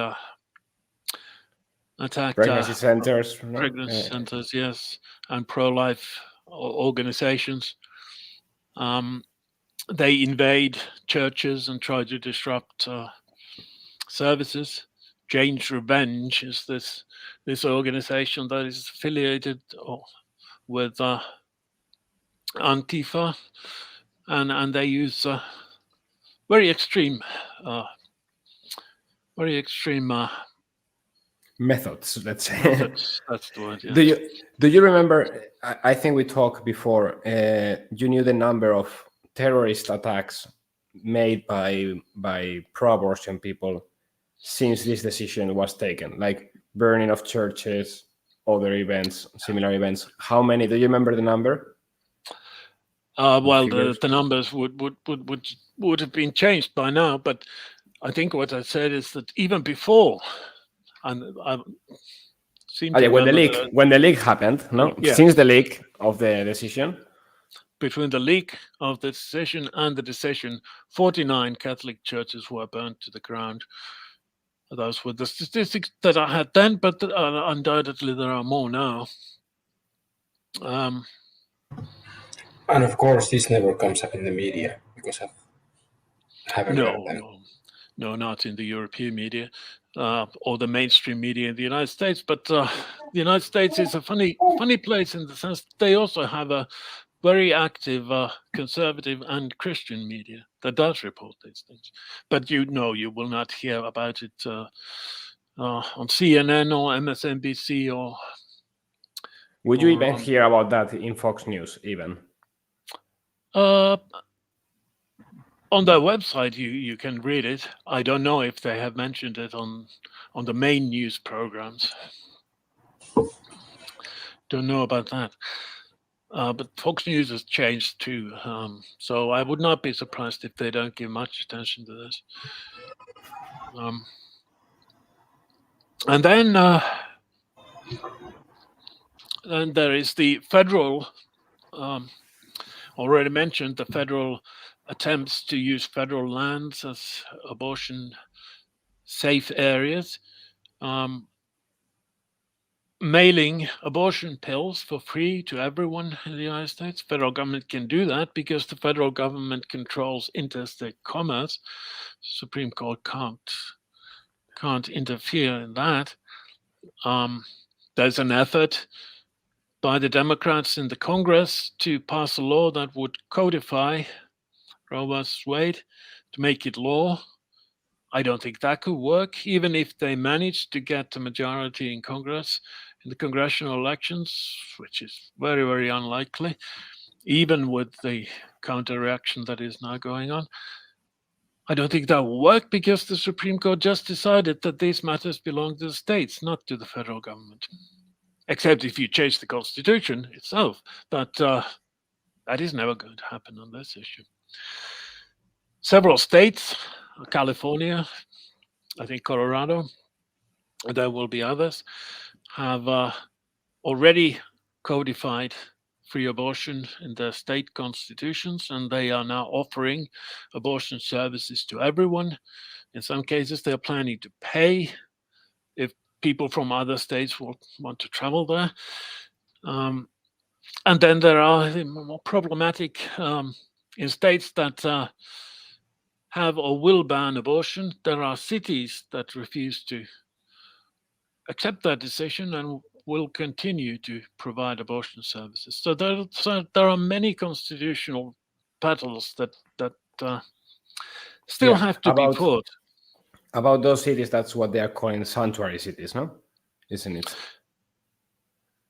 Pregnancy centers. No? Pregnancy centers, yes, and pro-life organizations. They invade churches and try to disrupt services. Jane's Revenge is this organization that is affiliated with Antifa, and they use very extreme Methods, let's say. methods. That's the word. Yes. Do you remember? I think we talked before. You knew the number of terrorist attacks made by pro-abortion people since this decision was taken, like burning of churches, other events, similar events. How many? Do you remember the number? Well, the numbers would have been changed by now, but I think what I said is that even before, and I seem to when the leak happened, no, Yeah. Since the leak of the decision. Between the leak of the decision and the decision, 49 Catholic churches were burnt to the ground. Those were the statistics that I had then, but undoubtedly there are more now. And of course, this never comes up in the media because I haven't heard them. No, not in the European media or the mainstream media in the United States. But the United States is a funny place in the sense they also have a very active conservative and Christian media that does report these things. But you will not hear about it on CNN or MSNBC or. Would you even hear about that in Fox News even? On their website, you can read it. I don't know if they have mentioned it on the main news programs. Don't know about that. But Fox News has changed too, so I would not be surprised if they don't give much attention to this. And then there is the federal, already mentioned, the federal attempts to use federal lands as abortion safe areas. Mailing abortion pills for free to everyone in the United States. Federal government can do that because the federal government controls interstate commerce. Supreme Court can't interfere in that. There's an effort by the Democrats in the Congress to pass a law that would codify Roe vs. Wade to make it law. I don't think that could work, even if they managed to get a majority in Congress in the congressional elections, which is very, very unlikely, even with the counter-reaction that is now going on. I don't think that will work because the Supreme Court just decided that these matters belong to the states, not to the federal government. Except if you change the Constitution itself. But that is never going to happen on this issue. Several states, California, I think Colorado, there will be others, have already codified free abortion in their state constitutions, and they are now offering abortion services to everyone. In some cases, they're planning to pay if people from other states will want to travel there. And then there are more problematic in states that have or will ban abortion. There are cities that refuse to accept that decision and will continue to provide abortion services. So there are many constitutional battles that still have to be fought. About those cities, that's what they are calling sanctuary cities, no? Isn't it?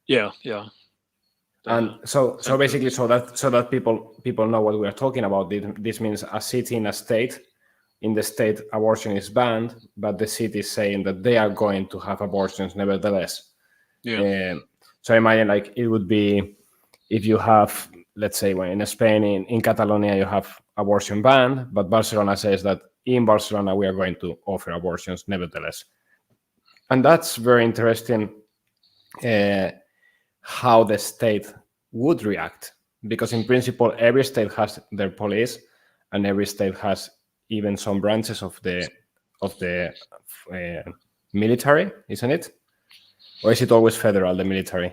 Yeah. And so basically, so that people know what we are talking about. This means a city in a state. In the state, abortion is banned, but the city is saying that they are going to have abortions nevertheless. Yeah. So imagine, like, it would be if you have, let's say, when in Spain, in Catalonia, you have abortion ban, but Barcelona says that in Barcelona we are going to offer abortions nevertheless. And that's very interesting how the state would react, because in principle, every state has their police, and every state has even some branches of the military, isn't it? Or is it always federal, the military?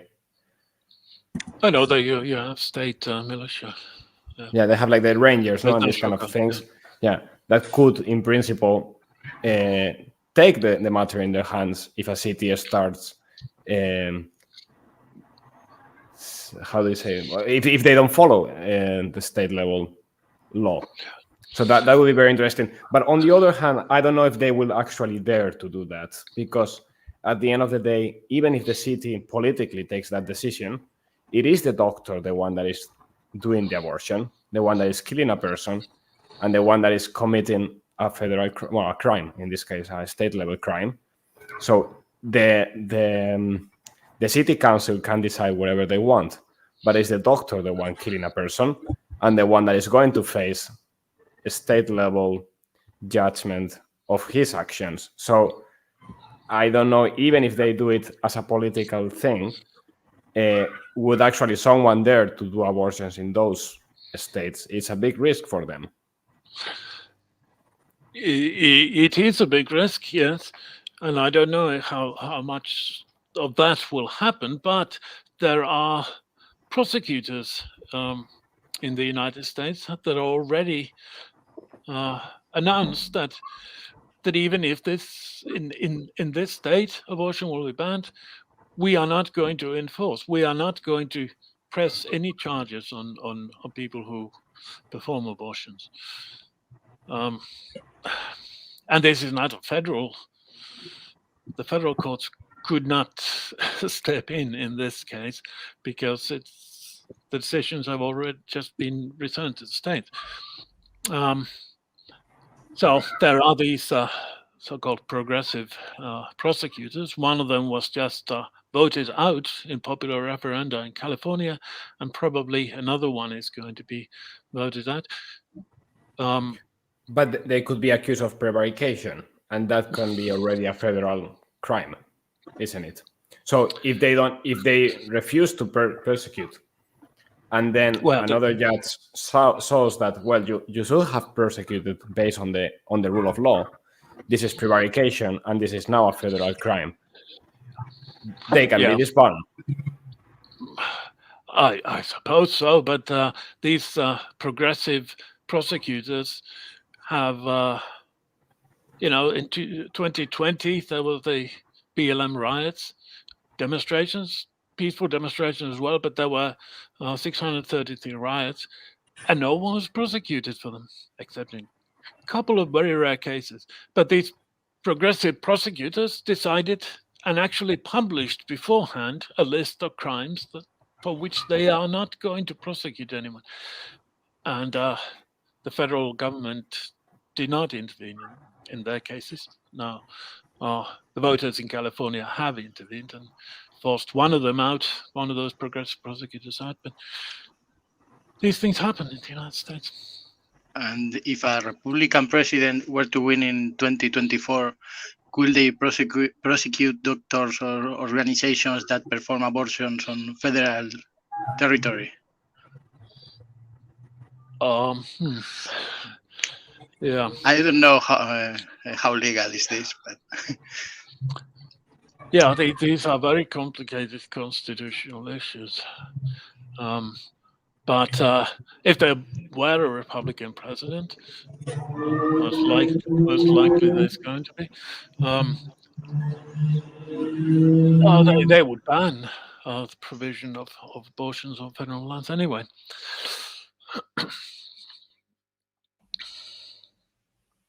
I know that you have state militia. Yeah, they have like the rangers, no, and these kind of things. Yeah, that could, in principle, take the matter in their hands if a city starts. How do you say it? If they don't follow the state level law. So that would be very interesting. But on the other hand, I don't know if they will actually dare to do that, because at the end of the day, even if the city politically takes that decision, it is the doctor, the one that is doing the abortion, the one that is killing a person, and the one that is committing a federal a crime, in this case, a state level crime. So the city council can decide whatever they want, but it's the doctor, the one killing a person, and the one that is going to face a state level judgment of his actions. So I don't know, even if they do it as a political thing, would actually someone dare to do abortions in those states? It's a big risk for them. It is a big risk, yes. And I don't know how much of that will happen, but there are prosecutors in the United States that already announced that even if this in this state abortion will be banned, we are not going to enforce. We are not going to press any charges on people who perform abortions. And this is not a federal. The federal courts could not step in this case, because the decisions have already just been returned to the state. So there are these so-called progressive prosecutors. One of them was just voted out in popular referenda in California, and probably another one is going to be voted out. But they could be accused of prevarication, and that can be already a federal crime, isn't it? So if they refuse to persecute, and then another judge saws that, well, you should have persecuted based on the rule of law, this is prevarication, and this is now a federal crime, they can be disbarred. I suppose so, but these progressive prosecutors have, in 2020 there were the BLM riots, demonstrations, peaceful demonstrations as well, but there were 633 riots, and no one was prosecuted for them, except in a couple of very rare cases. But these progressive prosecutors decided and actually published beforehand a list of crimes for which they are not going to prosecute anyone. And the federal government did not intervene in their cases. Now, the voters in California have intervened and forced one of them out, one of those progressive prosecutors out. But these things happen in the United States. And if a Republican president were to win in 2024, could they prosecute doctors or organizations that perform abortions on federal territory? Yeah. I don't know how legal is this, but yeah, these are very complicated constitutional issues. But if there were a Republican president, most likely there's going to be, they would ban the provision of abortions on federal lands anyway.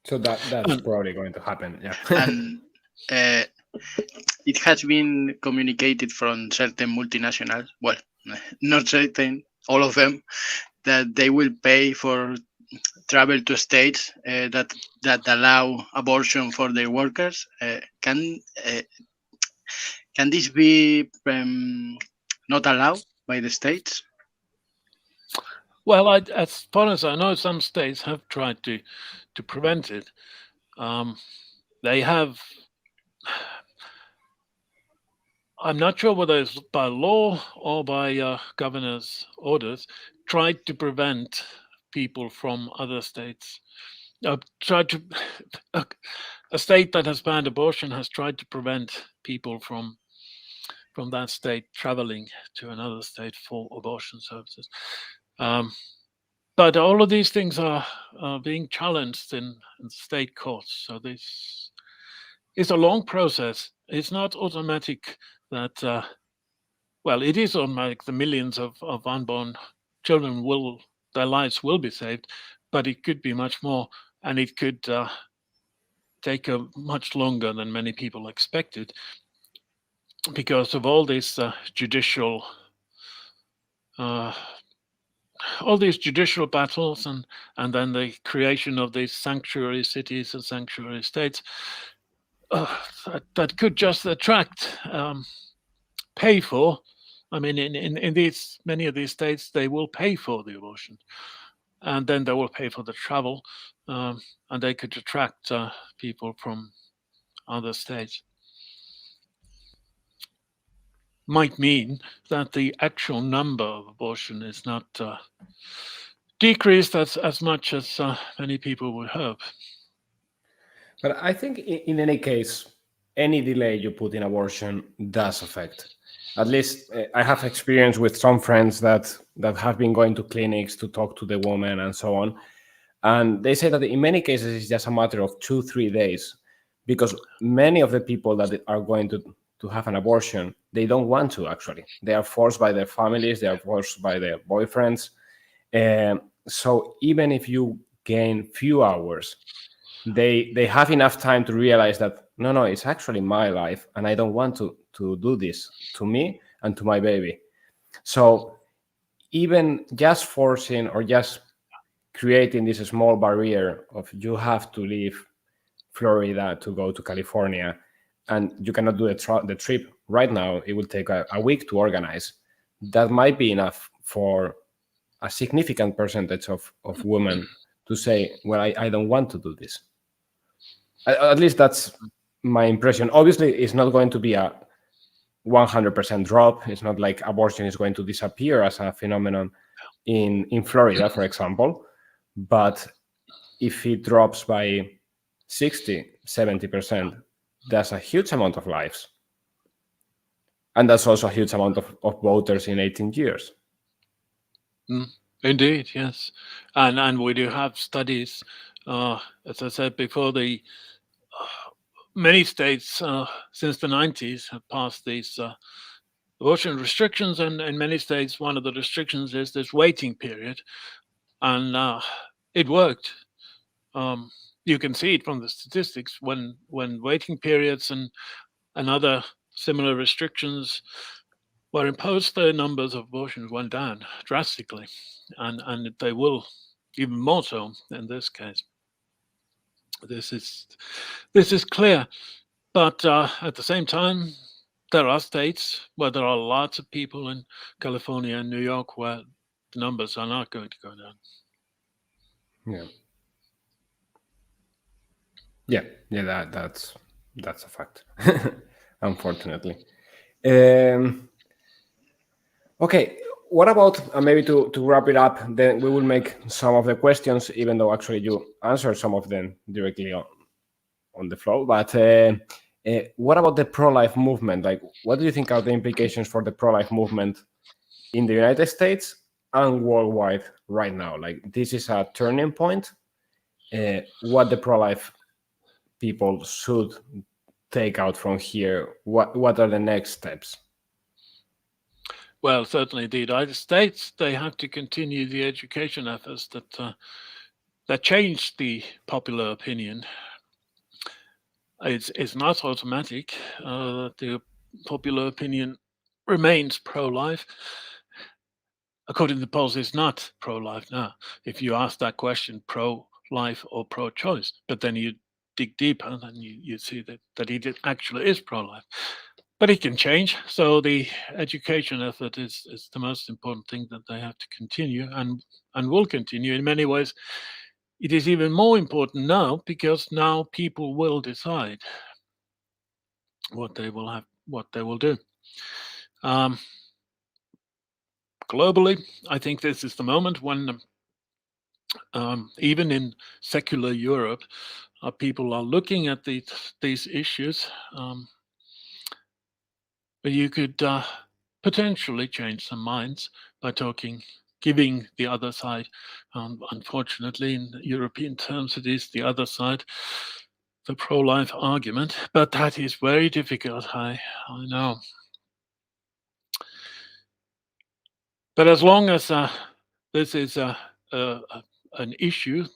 So that's probably going to happen, yeah. And it has been communicated from certain multinationals, well, not certain, all of them, that they will pay for travel to states that allow abortion for their workers. Can this be not allowed by the states? Well, as far as I know, some states have tried to prevent it. They have. I'm not sure whether it's by law or by governor's orders, tried to prevent people from other states. Tried to a state that has banned abortion has tried to prevent people from that state traveling to another state for abortion services. But all of these things are being challenged in state courts. So this is a long process. It's not automatic that, well, it is automatic. The millions of unborn children their lives will be saved, but it could be much more, and it could take much longer than many people expected because of all these judicial battles and then the creation of these sanctuary cities and sanctuary states that could just attract, pay for. I mean, in these many of these states, they will pay for the abortion, and then they will pay for the travel, and they could attract people from other states. Might mean that the actual number of abortion is not decreased as much as many people would hope. But I think in any case, any delay you put in abortion does affect. At least I have experience with some friends that have been going to clinics to talk to the woman and so on. And they say that in many cases, it's just a matter of 2-3 days, because many of the people that are going to have an abortion, they don't want to, actually. They are forced by their families, they are forced by their boyfriends. So even if you gain few hours, they have enough time to realize that, no, it's actually my life, and I don't want to do this to me and to my baby. So even just forcing or just creating this small barrier of you have to leave Florida to go to California, and you cannot do the trip right now, it will take a week to organize. That might be enough for a significant percentage of women to say, well, I don't want to do this. At least that's my impression. Obviously, it's not going to be a 100% drop. It's not like abortion is going to disappear as a phenomenon in Florida, for example. But if it drops by 60-70%, that's a huge amount of lives. And that's also a huge amount of voters in 18 years. Indeed, yes. And we do have studies, as I said before, many states since the 90s have passed these abortion restrictions, and in many states, one of the restrictions is this waiting period, and it worked. You can see it from the statistics when waiting periods and other similar restrictions were imposed, the numbers of abortions went down drastically, and they will even more so in this case. This is clear, but at the same time, there are states where there are lots of people in California and New York where the numbers are not going to go down. Yeah, that's a fact, unfortunately. Okay, what about, maybe to wrap it up, then we will make some of the questions, even though actually you answered some of them directly on the flow. But what about the pro-life movement? Like, what do you think are the implications for the pro-life movement in the United States and worldwide right now? Like, this is a turning point. What the pro-life people should take out from here? What are the next steps? Well, certainly the United States, they have to continue the education efforts that changed the popular opinion. It's not automatic that the popular opinion remains pro-life. According to the polls, it's not pro-life now. If you ask that question, pro-life or pro-choice, but then you dig deeper, then you see that it actually is pro-life. but it can change. So the education effort is the most important thing that they have to continue and will continue. In many ways, it is even more important now because now people will decide what they will do. Globally, I think this is the moment when even in secular Europe, people are looking at these issues. But you could potentially change some minds by giving the other side. Unfortunately, in European terms, it is the other side, the pro-life argument. But that is very difficult. I know. But as long as this is an issue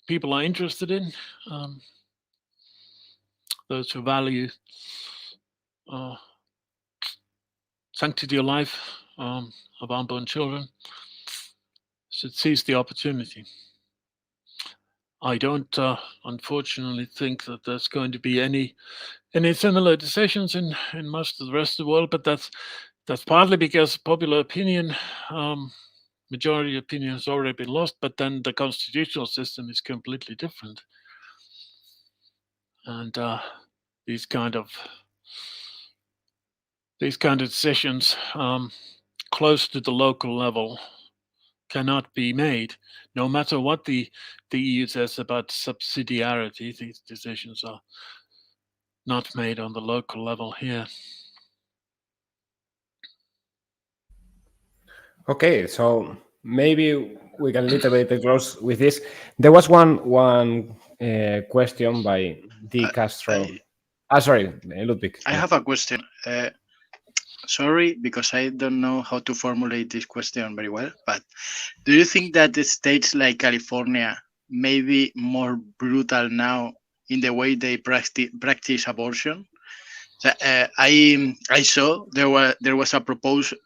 people are interested in, those who value sanctity of life of unborn children should seize the opportunity. I don't, unfortunately, think that there's going to be any similar decisions in most of the rest of the world, but that's partly because popular opinion, majority opinion, has already been lost. But then the constitutional system is completely different, and these kind of decisions close to the local level cannot be made, no matter what the EU says about subsidiarity. These decisions are not made on the local level here. Okay, so maybe we can little bit close with this. There was one question by D. Castro. Sorry, Ludwig. I have a question. Sorry, because I don't know how to formulate this question very well, but do you think that the states like California may be more brutal now in the way they practice abortion? So, I saw there was a proposal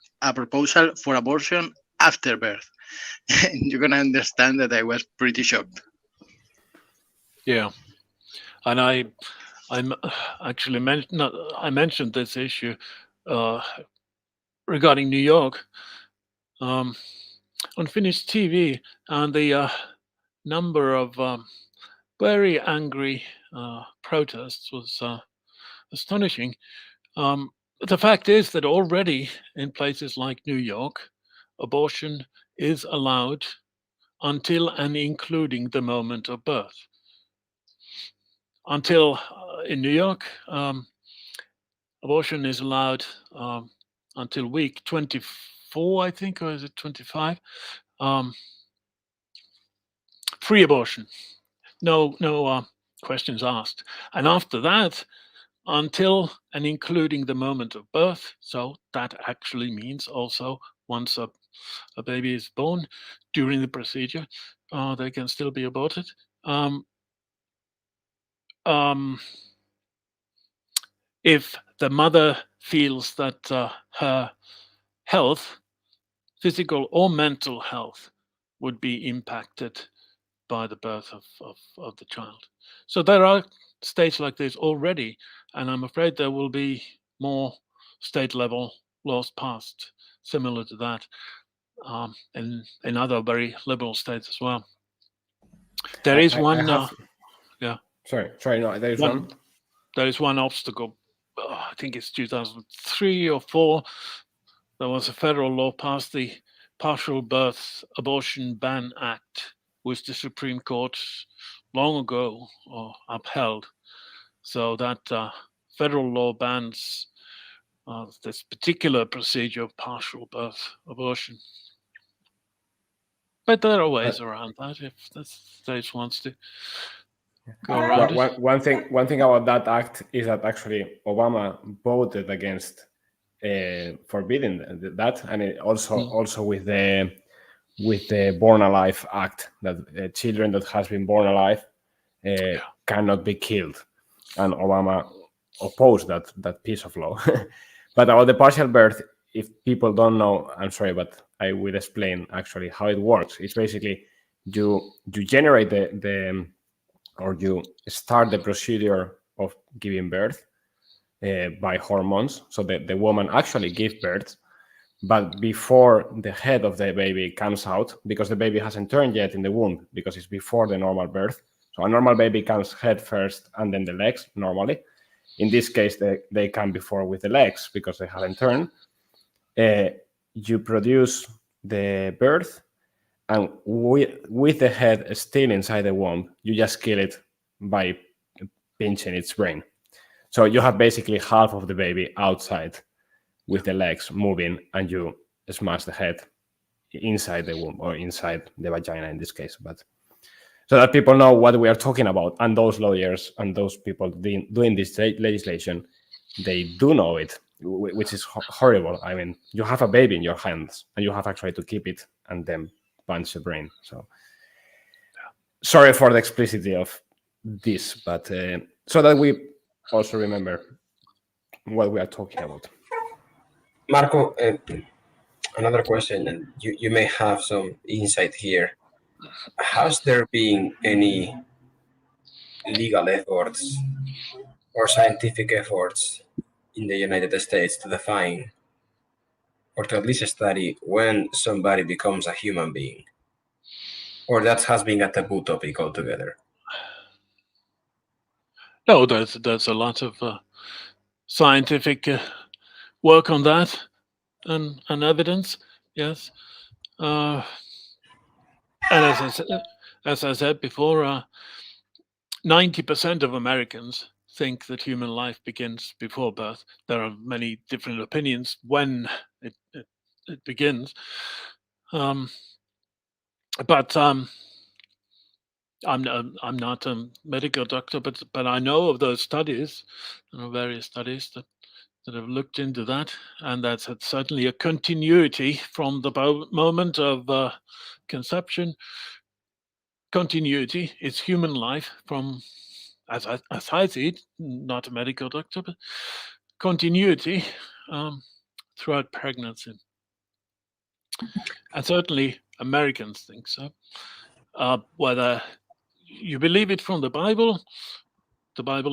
for abortion after birth. You're gonna understand that I was pretty shocked. Yeah, and I'm actually I mentioned this issue regarding New York on Finnish TV, and the number of very angry protests was astonishing. The fact is that already in places like New York, abortion is allowed until and including the moment of birth. Until in New York, abortion is allowed until week 24, I think, or is it 25? Free abortion, no questions asked. And after that, until and including the moment of birth, so that actually means also once a baby is born, during the procedure, they can still be aborted. If the mother feels that her health, physical or mental health, would be impacted by the birth of the child. So there are states like this already, and I'm afraid there will be more state level laws passed similar to that in other very liberal states as well. There is one. Yeah. Sorry. No, there is one. There is one obstacle. I think it's 2003 or 4. There was a federal law passed, the Partial Birth Abortion Ban Act, which the Supreme Court long ago upheld. So that federal law bans this particular procedure of partial birth abortion. But there are ways around that if the state wants to go around it. One thing about that act is that actually Obama voted against forbidding that, and it also with the Born Alive Act, that children that has been born alive cannot be killed, and Obama opposed that piece of law. But about the partial birth, if people don't know, I'm sorry, but I will explain actually how it works. It's basically you generate or you start the procedure of giving birth, by hormones. So the woman actually gives birth, but before the head of the baby comes out, because the baby hasn't turned yet in the womb, because it's before the normal birth. So a normal baby comes head first and then the legs normally. In this case, they come before with the legs because they haven't turned. You produce the birth, and with the head still inside the womb, you just kill it by pinching its brain. So you have basically half of the baby outside with the legs moving, and you smash the head inside the womb, or inside the vagina in this case. But so that people know what we are talking about, and those lawyers and those people doing this legislation, they do know it, which is horrible. I mean, you have a baby in your hands, and you have actually to keep it and then punch the brain. So sorry for the explicitity of this, but so that we also remember what we are talking about. Marco, another question, and you may have some insight here. Has there been any legal efforts or scientific efforts in the United States to define, or to at least study, when somebody becomes a human being? Or that has been a taboo topic altogether? No, there's a lot of scientific work on that, and evidence. Yes, and as I said before, 90% of Americans think that human life begins before birth. There are many different opinions when it begins, but I'm not a medical doctor, but I know of those studies, various studies that have looked into that, and that's certainly a continuity from the moment of conception. Continuity is human life from, as I see it, not a medical doctor, but continuity throughout pregnancy. And certainly Americans think so. Whether you believe it from the Bible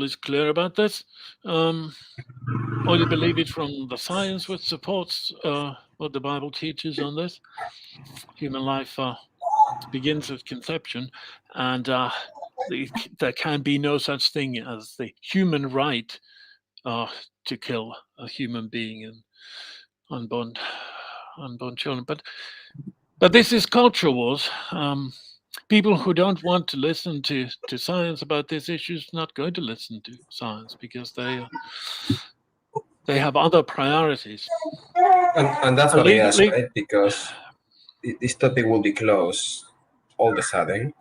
is clear about this, or you believe it from the science which supports what the Bible teaches on this. Human life begins at conception, and there can be no such thing as the human right to kill a human being and unborn children. But this is culture wars. People who don't want to listen to science about this issue is not going to listen to science, because they have other priorities. And that's what I asked, right? Because this topic will be closed all of a sudden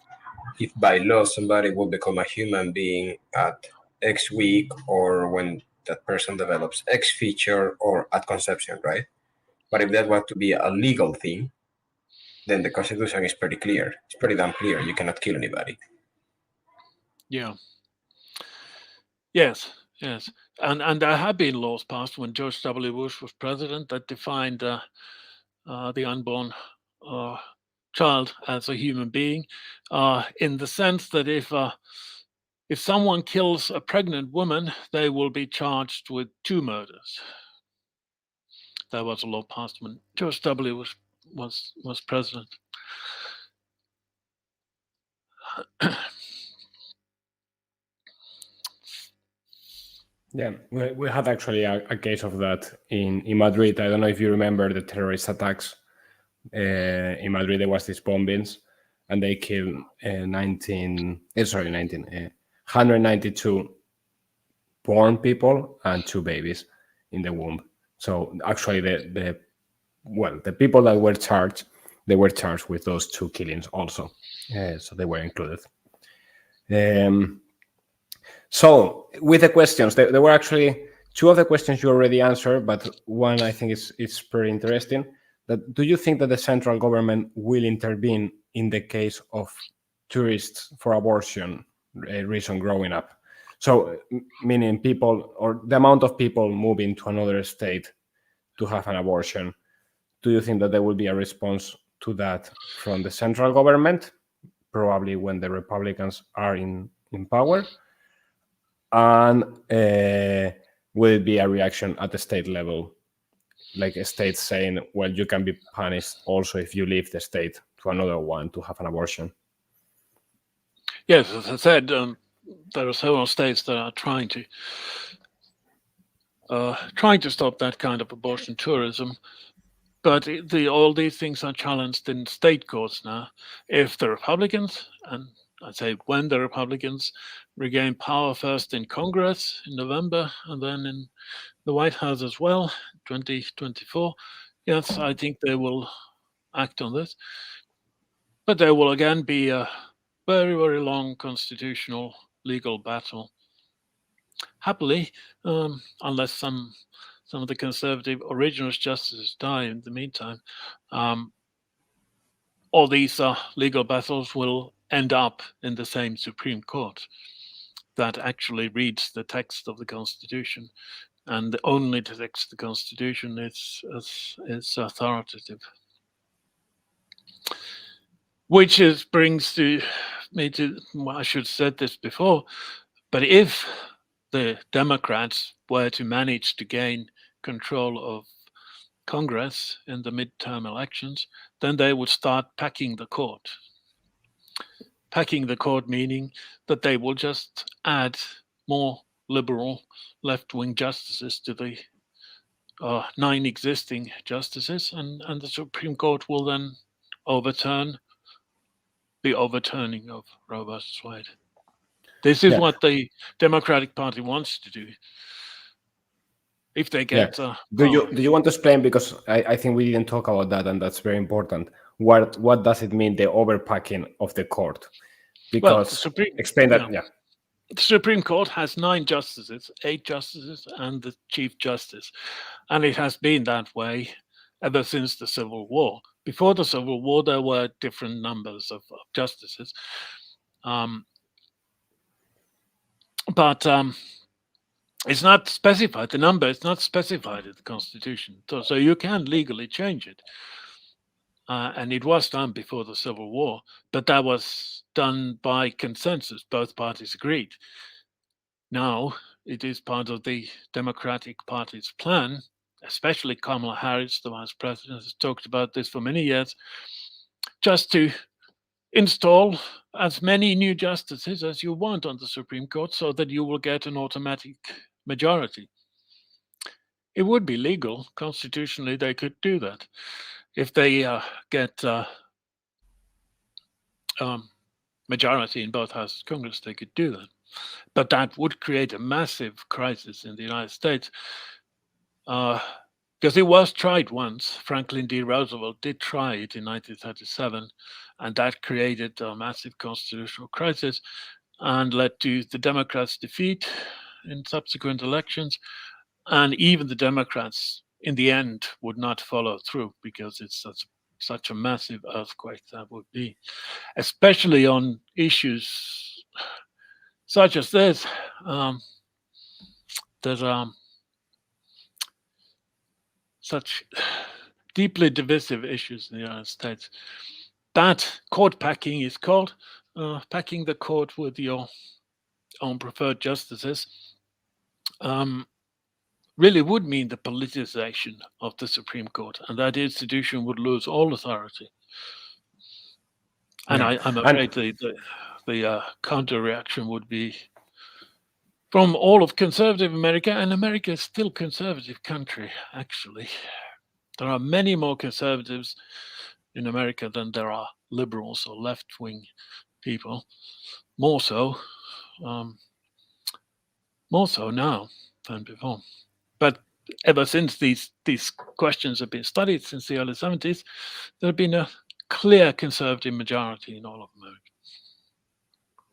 if by law somebody will become a human being at X week, or when that person develops X feature, or at conception, right? But if that were to be a legal thing, then the Constitution is pretty clear. It's pretty damn clear. You cannot kill anybody. Yeah. Yes. And there have been laws passed when George W. Bush was president that defined the unborn child as a human being, in the sense that if someone kills a pregnant woman, they will be charged with 2 murders. There was a law passed when George W. was president. Yeah, we had actually a case of that in Madrid. I don't know if you remember the terrorist attacks. In Madrid, there was these bombings, and they killed 192 born people and 2 babies in the womb. So actually, the people that were charged, they were charged with those 2 killings also. So they were included. So with the questions, there were actually 2 of the questions you already answered, but one I think is pretty interesting. That, do you think that the central government will intervene in the case of tourists for abortion reason growing up? So meaning people, or the amount of people moving to another state to have an abortion. Do you think that there will be a response to that from the central government, probably when the Republicans are in power? And will it be a reaction at the state level? Like a state saying, well, you can be punished also if you leave the state to another one to have an abortion. Yes, as I said, there are several states that are trying to stop that kind of abortion tourism. But all these things are challenged in state courts now. If the Republicans, and I say when the Republicans regain power first in Congress in November and then in the White House as well, 2024, yes, I think they will act on this. But there will again be a very, very long constitutional legal battle. Happily, unless some of the conservative originalist justices die in the meantime, all these legal battles will end up in the same Supreme Court that actually reads the text of the Constitution, and only the text of the Constitution is authoritative. Which brings me to, well, I should have said this before, but if the Democrats were to manage to gain control of Congress in the midterm elections, then they would start packing the court. Packing the court meaning that they will just add more liberal left-wing justices to the 9 existing justices, and the Supreme Court will then overturn the overturning of Roe versus Wade. This is what the Democratic Party wants to do. If they get, do you want to explain, because I think we didn't talk about that, and that's very important. What does it mean, the overpacking of the court? Because explain that. Yeah. The Supreme Court has 9 justices, 8 justices, and the Chief Justice, and it has been that way ever since the Civil War. Before the Civil War, there were different numbers of justices, but it's not specified. The number is not specified in the Constitution, so you can legally change it. And it was done before the Civil War, but that was done by consensus. Both parties agreed. Now it is part of the Democratic Party's plan, especially Kamala Harris, the Vice President, has talked about this for many years, just to install as many new justices as you want on the Supreme Court so that you will get an automatic majority. It would be legal. Constitutionally, they could do that. If they get majority in both houses of Congress, they could do that. But that would create a massive crisis in the United States, because it was tried once. Franklin D. Roosevelt did try it in 1937, and that created a massive constitutional crisis and led to the Democrats' defeat in subsequent elections. And even the Democrats, in the end, would not follow through, because it's such a massive earthquake that would be, especially on issues such as this. There's such deeply divisive issues in the United States. That court packing is called packing the court with your own preferred justices. Really would mean the politicization of the Supreme Court, and that institution would lose all authority. And I'm afraid the counter reaction would be from all of conservative America, and America is still a conservative country, actually. There are many more conservatives in America than there are liberals or left-wing people. More so now than before. But ever since these questions have been studied since the early 70s, there have been a clear conservative majority in all of America.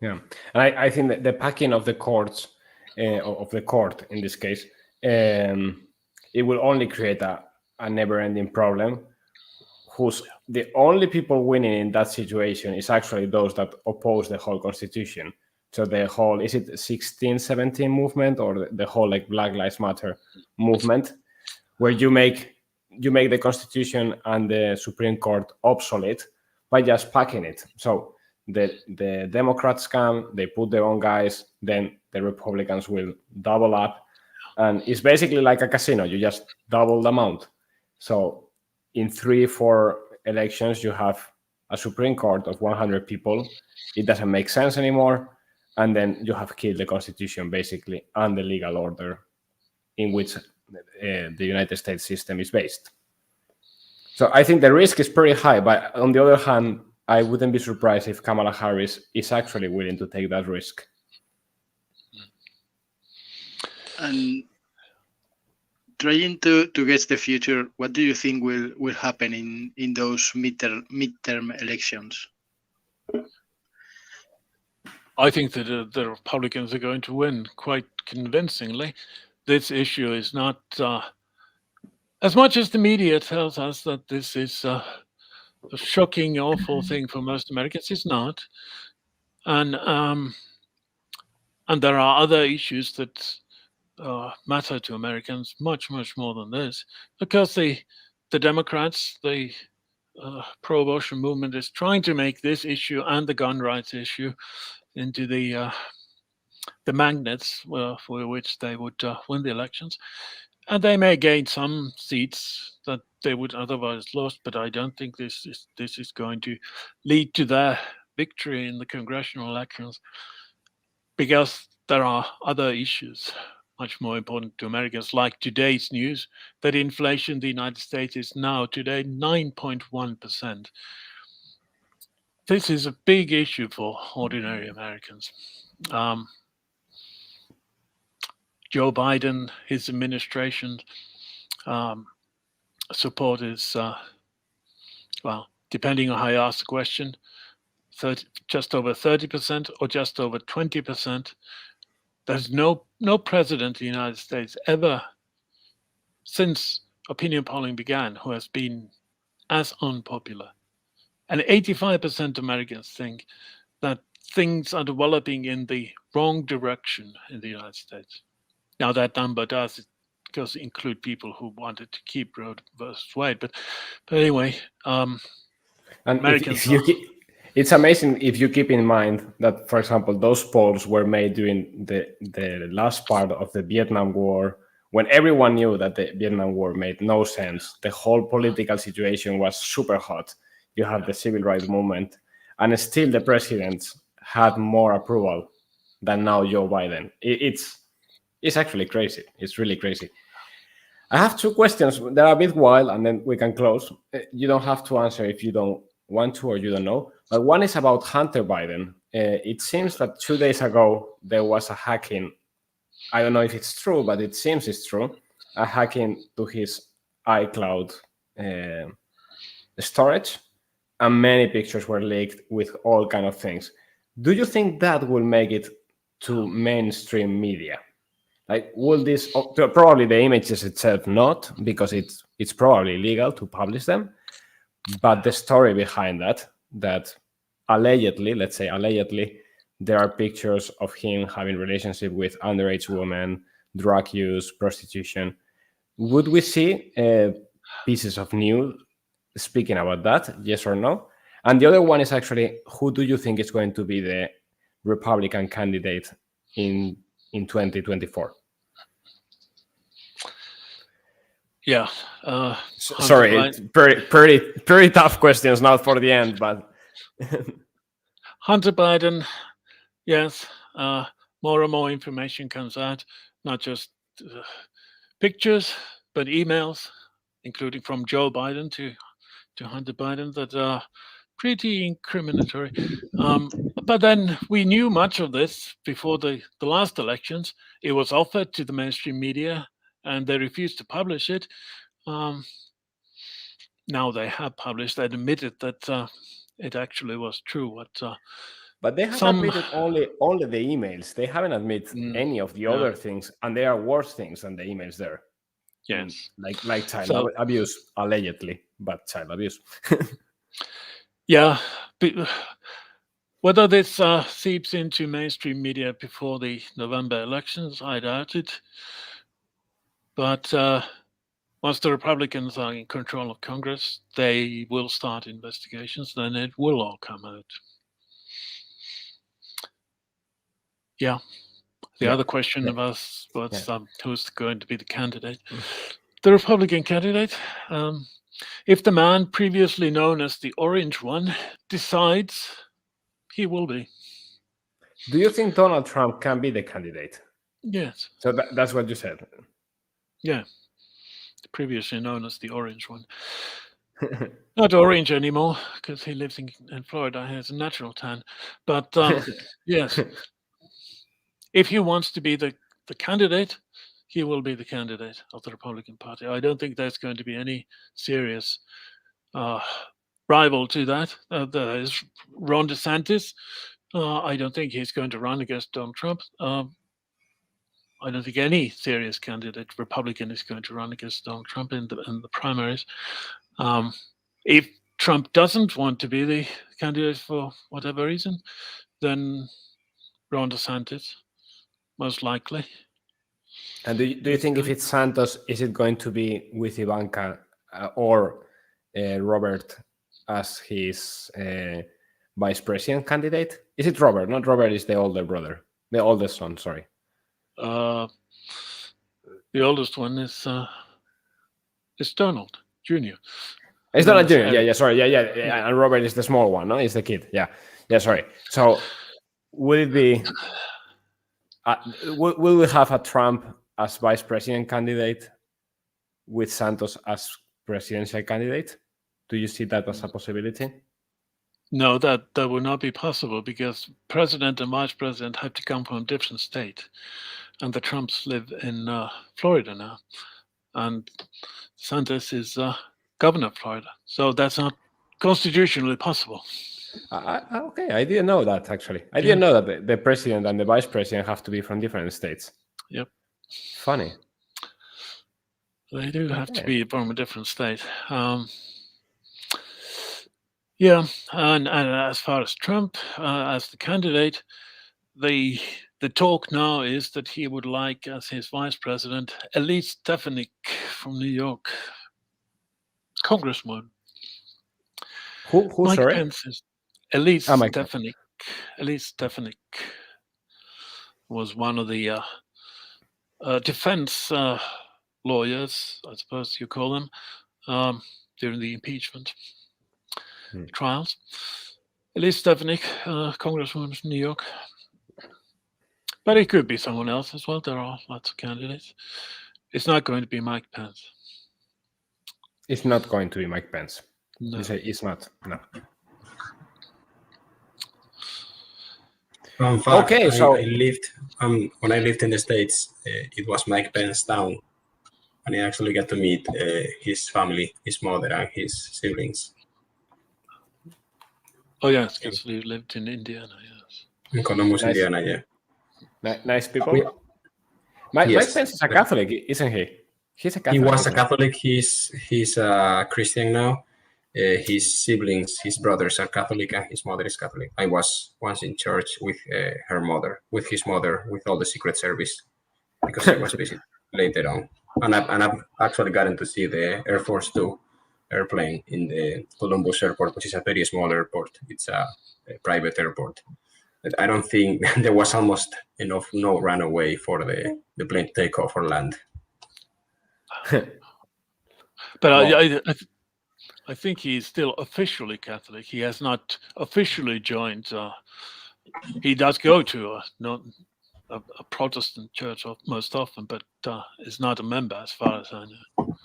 Yeah, and I think that the packing of the courts, of the court in this case, it will only create a never-ending problem, the only people winning in that situation is actually those that oppose the whole Constitution. So the whole, is it 1617 movement, or the whole like Black Lives Matter movement, where you make the Constitution and the Supreme Court obsolete by just packing it. So the Democrats come, they put their own guys, then the Republicans will double up, And it's basically like a casino. You just double the amount. So in 3-4 elections, you have a Supreme Court of 100 people. It doesn't make sense anymore. And then you have killed the Constitution, basically, and the legal order in which the United States system is based. So I think the risk is pretty high. But on the other hand, I wouldn't be surprised if Kamala Harris is actually willing to take that risk. And trying to guess the future, what do you think will happen in those midterm elections? I think that the Republicans are going to win quite convincingly. This issue is not, as much as the media tells us that this is a shocking, awful thing for most Americans, it's not. And there are other issues that matter to Americans much, much more than this, because the Democrats, the pro-abortion movement, is trying to make this issue and the gun rights issue into the magnets for which they would win the elections, and they may gain some seats that they would otherwise lost. But I don't think this is going to lead to their victory in the congressional elections, because there are other issues much more important to Americans, like today's news that inflation in the United States is now today 9.1%. This is a big issue for ordinary Americans. Joe Biden, his administration support is, well, depending on how you ask the question, just over 30% or just over 20%. There's no president in the United States ever, since opinion polling began, who has been as unpopular. And 85% of Americans think that things are developing in the wrong direction in the United States. Now that number does include people who wanted to keep Roe versus Wade, but anyway, and Americans. It's amazing if you keep in mind that, for example, those polls were made during the last part of the Vietnam War, when everyone knew that the Vietnam War made no sense. The whole political situation was super hot. You have the civil rights movement, and still the presidents had more approval than now Joe Biden. It's actually crazy. It's really crazy. I have 2 questions. They're a bit wild, and then we can close. You don't have to answer if you don't want to or you don't know. But one is about Hunter Biden. It seems that 2 days ago, there was a hacking. I don't know if it's true, but it seems it's true. A hacking to his iCloud storage, and many pictures were leaked with all kind of things. Do you think that will make it to mainstream media? Like, will this, probably the images itself not, because it's probably illegal to publish them, but the story behind that allegedly, let's say allegedly, there are pictures of him having relationship with underage women, drug use, prostitution. Would we see pieces of news speaking about that, yes or no? And the other one is actually, who do you think is going to be the Republican candidate in 2024? Yeah. Sorry, it's pretty tough questions now for the end, but Hunter Biden, yes. More and more information comes out, not just pictures, but emails, including from Joe Biden to Hunter Biden, that are pretty incriminatory. But then we knew much of this before the last elections. It was offered to the mainstream media, and they refused to publish it. Now they have published and admitted that it actually was true. But they have admitted only the emails. They haven't admitted any of the other things, and there are worse things than the emails there. Yes, like child abuse, allegedly, but child abuse. Yeah, whether this seeps into mainstream media before the November elections, I doubt it. But once the Republicans are in control of Congress, they will start investigations. Then it will all come out. Yeah, The other question was who's going to be the candidate. The Republican candidate, if the man previously known as the Orange One decides, he will be. Do you think Donald Trump can be the candidate? Yes. So that's what you said. Yeah. Previously known as the Orange One. Not orange anymore, because he lives in Florida. He has a natural tan. But yes, if he wants to be the candidate, he will be the candidate of the Republican Party. I don't think there's going to be any serious rival to that. There is Ron DeSantis. I don't think he's going to run against Donald Trump. I don't think any serious candidate, Republican, is going to run against Donald Trump in the primaries. If Trump doesn't want to be the candidate for whatever reason, then Ron DeSantis, most likely. And do you think if it's Santos, is it going to be with Ivanka or Robert as his vice president candidate? Is it Robert? Not Robert is the older brother, the oldest son, sorry. The oldest one is Donald Jr. It's Donald Jr. Yeah, sorry. Yeah. And Robert is the small one, no? He's the kid. Yeah, sorry. So will it be... will we have a Trump as vice president candidate with Santos as presidential candidate? Do you see that as a possibility? No, that would not be possible because president and vice president have to come from a different state. And the Trumps live in Florida now. And Santos is governor of Florida. So that's not constitutionally possible. Okay, I didn't know that, actually. I didn't know that the president and the vice president have to be from different states. Yep. Funny. They do have to be from a different state. Yeah, and as far as Trump, as the candidate, the talk now is that he would like as his vice president Elise Stefanik from New York, Congresswoman. Who Mike sorry? Pence is Elise Stefanik. Elise Stefanik was one of the defense lawyers, I suppose you call them, during the impeachment trials. Elise Stefanik, Congresswoman from New York. But it could be someone else as well. There are lots of candidates. It's not going to be Mike Pence. It's not going to be Mike Pence. No. You say it's not. No. In fact, okay, so I lived when I lived in the States, it was Mike Pence's town, and I actually got to meet his family, his mother, and his siblings. Oh yes, because we lived in Indiana. Yes. In Columbus, Indiana. Yeah. Nice people. Yes. Mike Pence is a Catholic, isn't he? He's a Catholic. He was a Catholic. He's a Christian now. His siblings, his brothers are Catholic, and his mother is Catholic. I was once in church with his mother, with all the Secret Service, because I was busy later on. And I've actually gotten to see the Air Force 2 airplane in the Columbus airport, which is a very small airport. It's a private airport. But I don't think there was almost enough no runaway for the plane to take off or land. But I think he's still officially Catholic. He has not officially joined. He does go to a Protestant church most often, but is not a member as far as I know.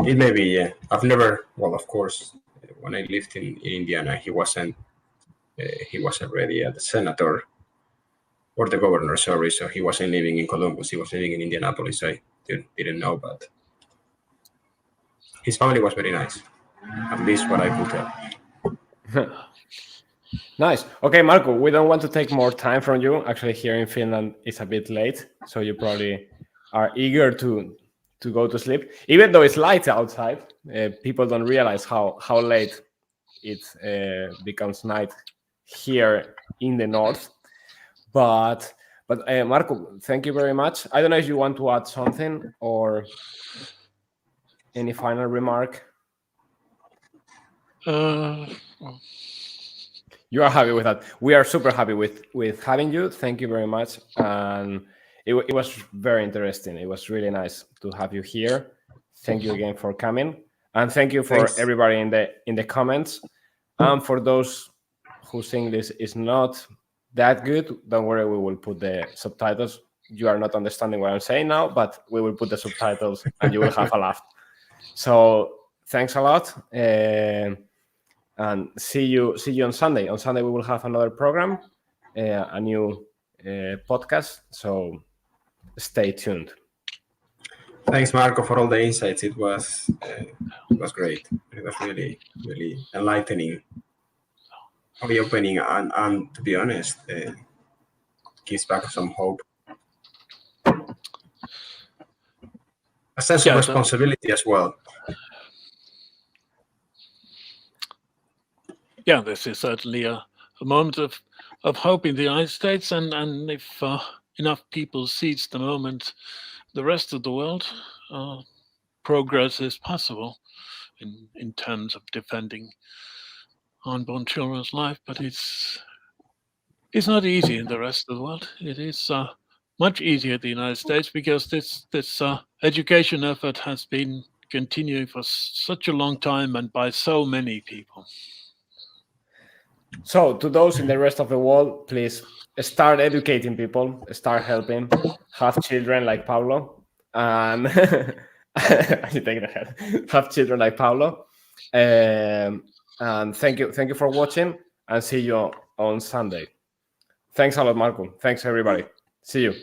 It may be, yeah. I've never, well, of course, when I lived in Indiana, he wasn't already the senator or the governor, sorry. So he wasn't living in Columbus. He was living in Indianapolis. I didn't know, but his family was very nice. At least what I could tell. Nice. Okay, Marco, we don't want to take more time from you. Actually, here in Finland, it's a bit late, so you probably are eager to go to sleep. Even though it's light outside, people don't realize how late it becomes night here in the north. But Marco, thank you very much. I don't know if you want to add something or any final remark. You are happy with that. We are super happy with having you. Thank you very much. And it was very interesting. It was really nice to have you here. Thank you again for coming, and thank you for everybody in the comments. And for those whose English is not that good, don't worry, we will put the subtitles. You are not understanding what I'm saying now, but we will put the subtitles and you will have a laugh. So thanks a lot, and see you on Sunday. On Sunday we will have another program, a new podcast. So stay tuned. Thanks, Marco, for all the insights. It was great. It was really, really enlightening, eye-opening, and to be honest, gives back some hope. A sense of responsibility as well. Yeah, this is certainly a moment of hope in the United States, and if enough people seize the moment, the rest of the world, progress is possible in terms of defending unborn children's life. But it's not easy in the rest of the world. It is much easier in the United States because this education effort has been continuing for such a long time and by so many people. So to those in the rest of the world, please start educating people, start helping, have children like Pablo, and you take the head. Have children like Pablo, and thank you for watching, and see you on Sunday. Thanks a lot, Marco. Thanks everybody. See you.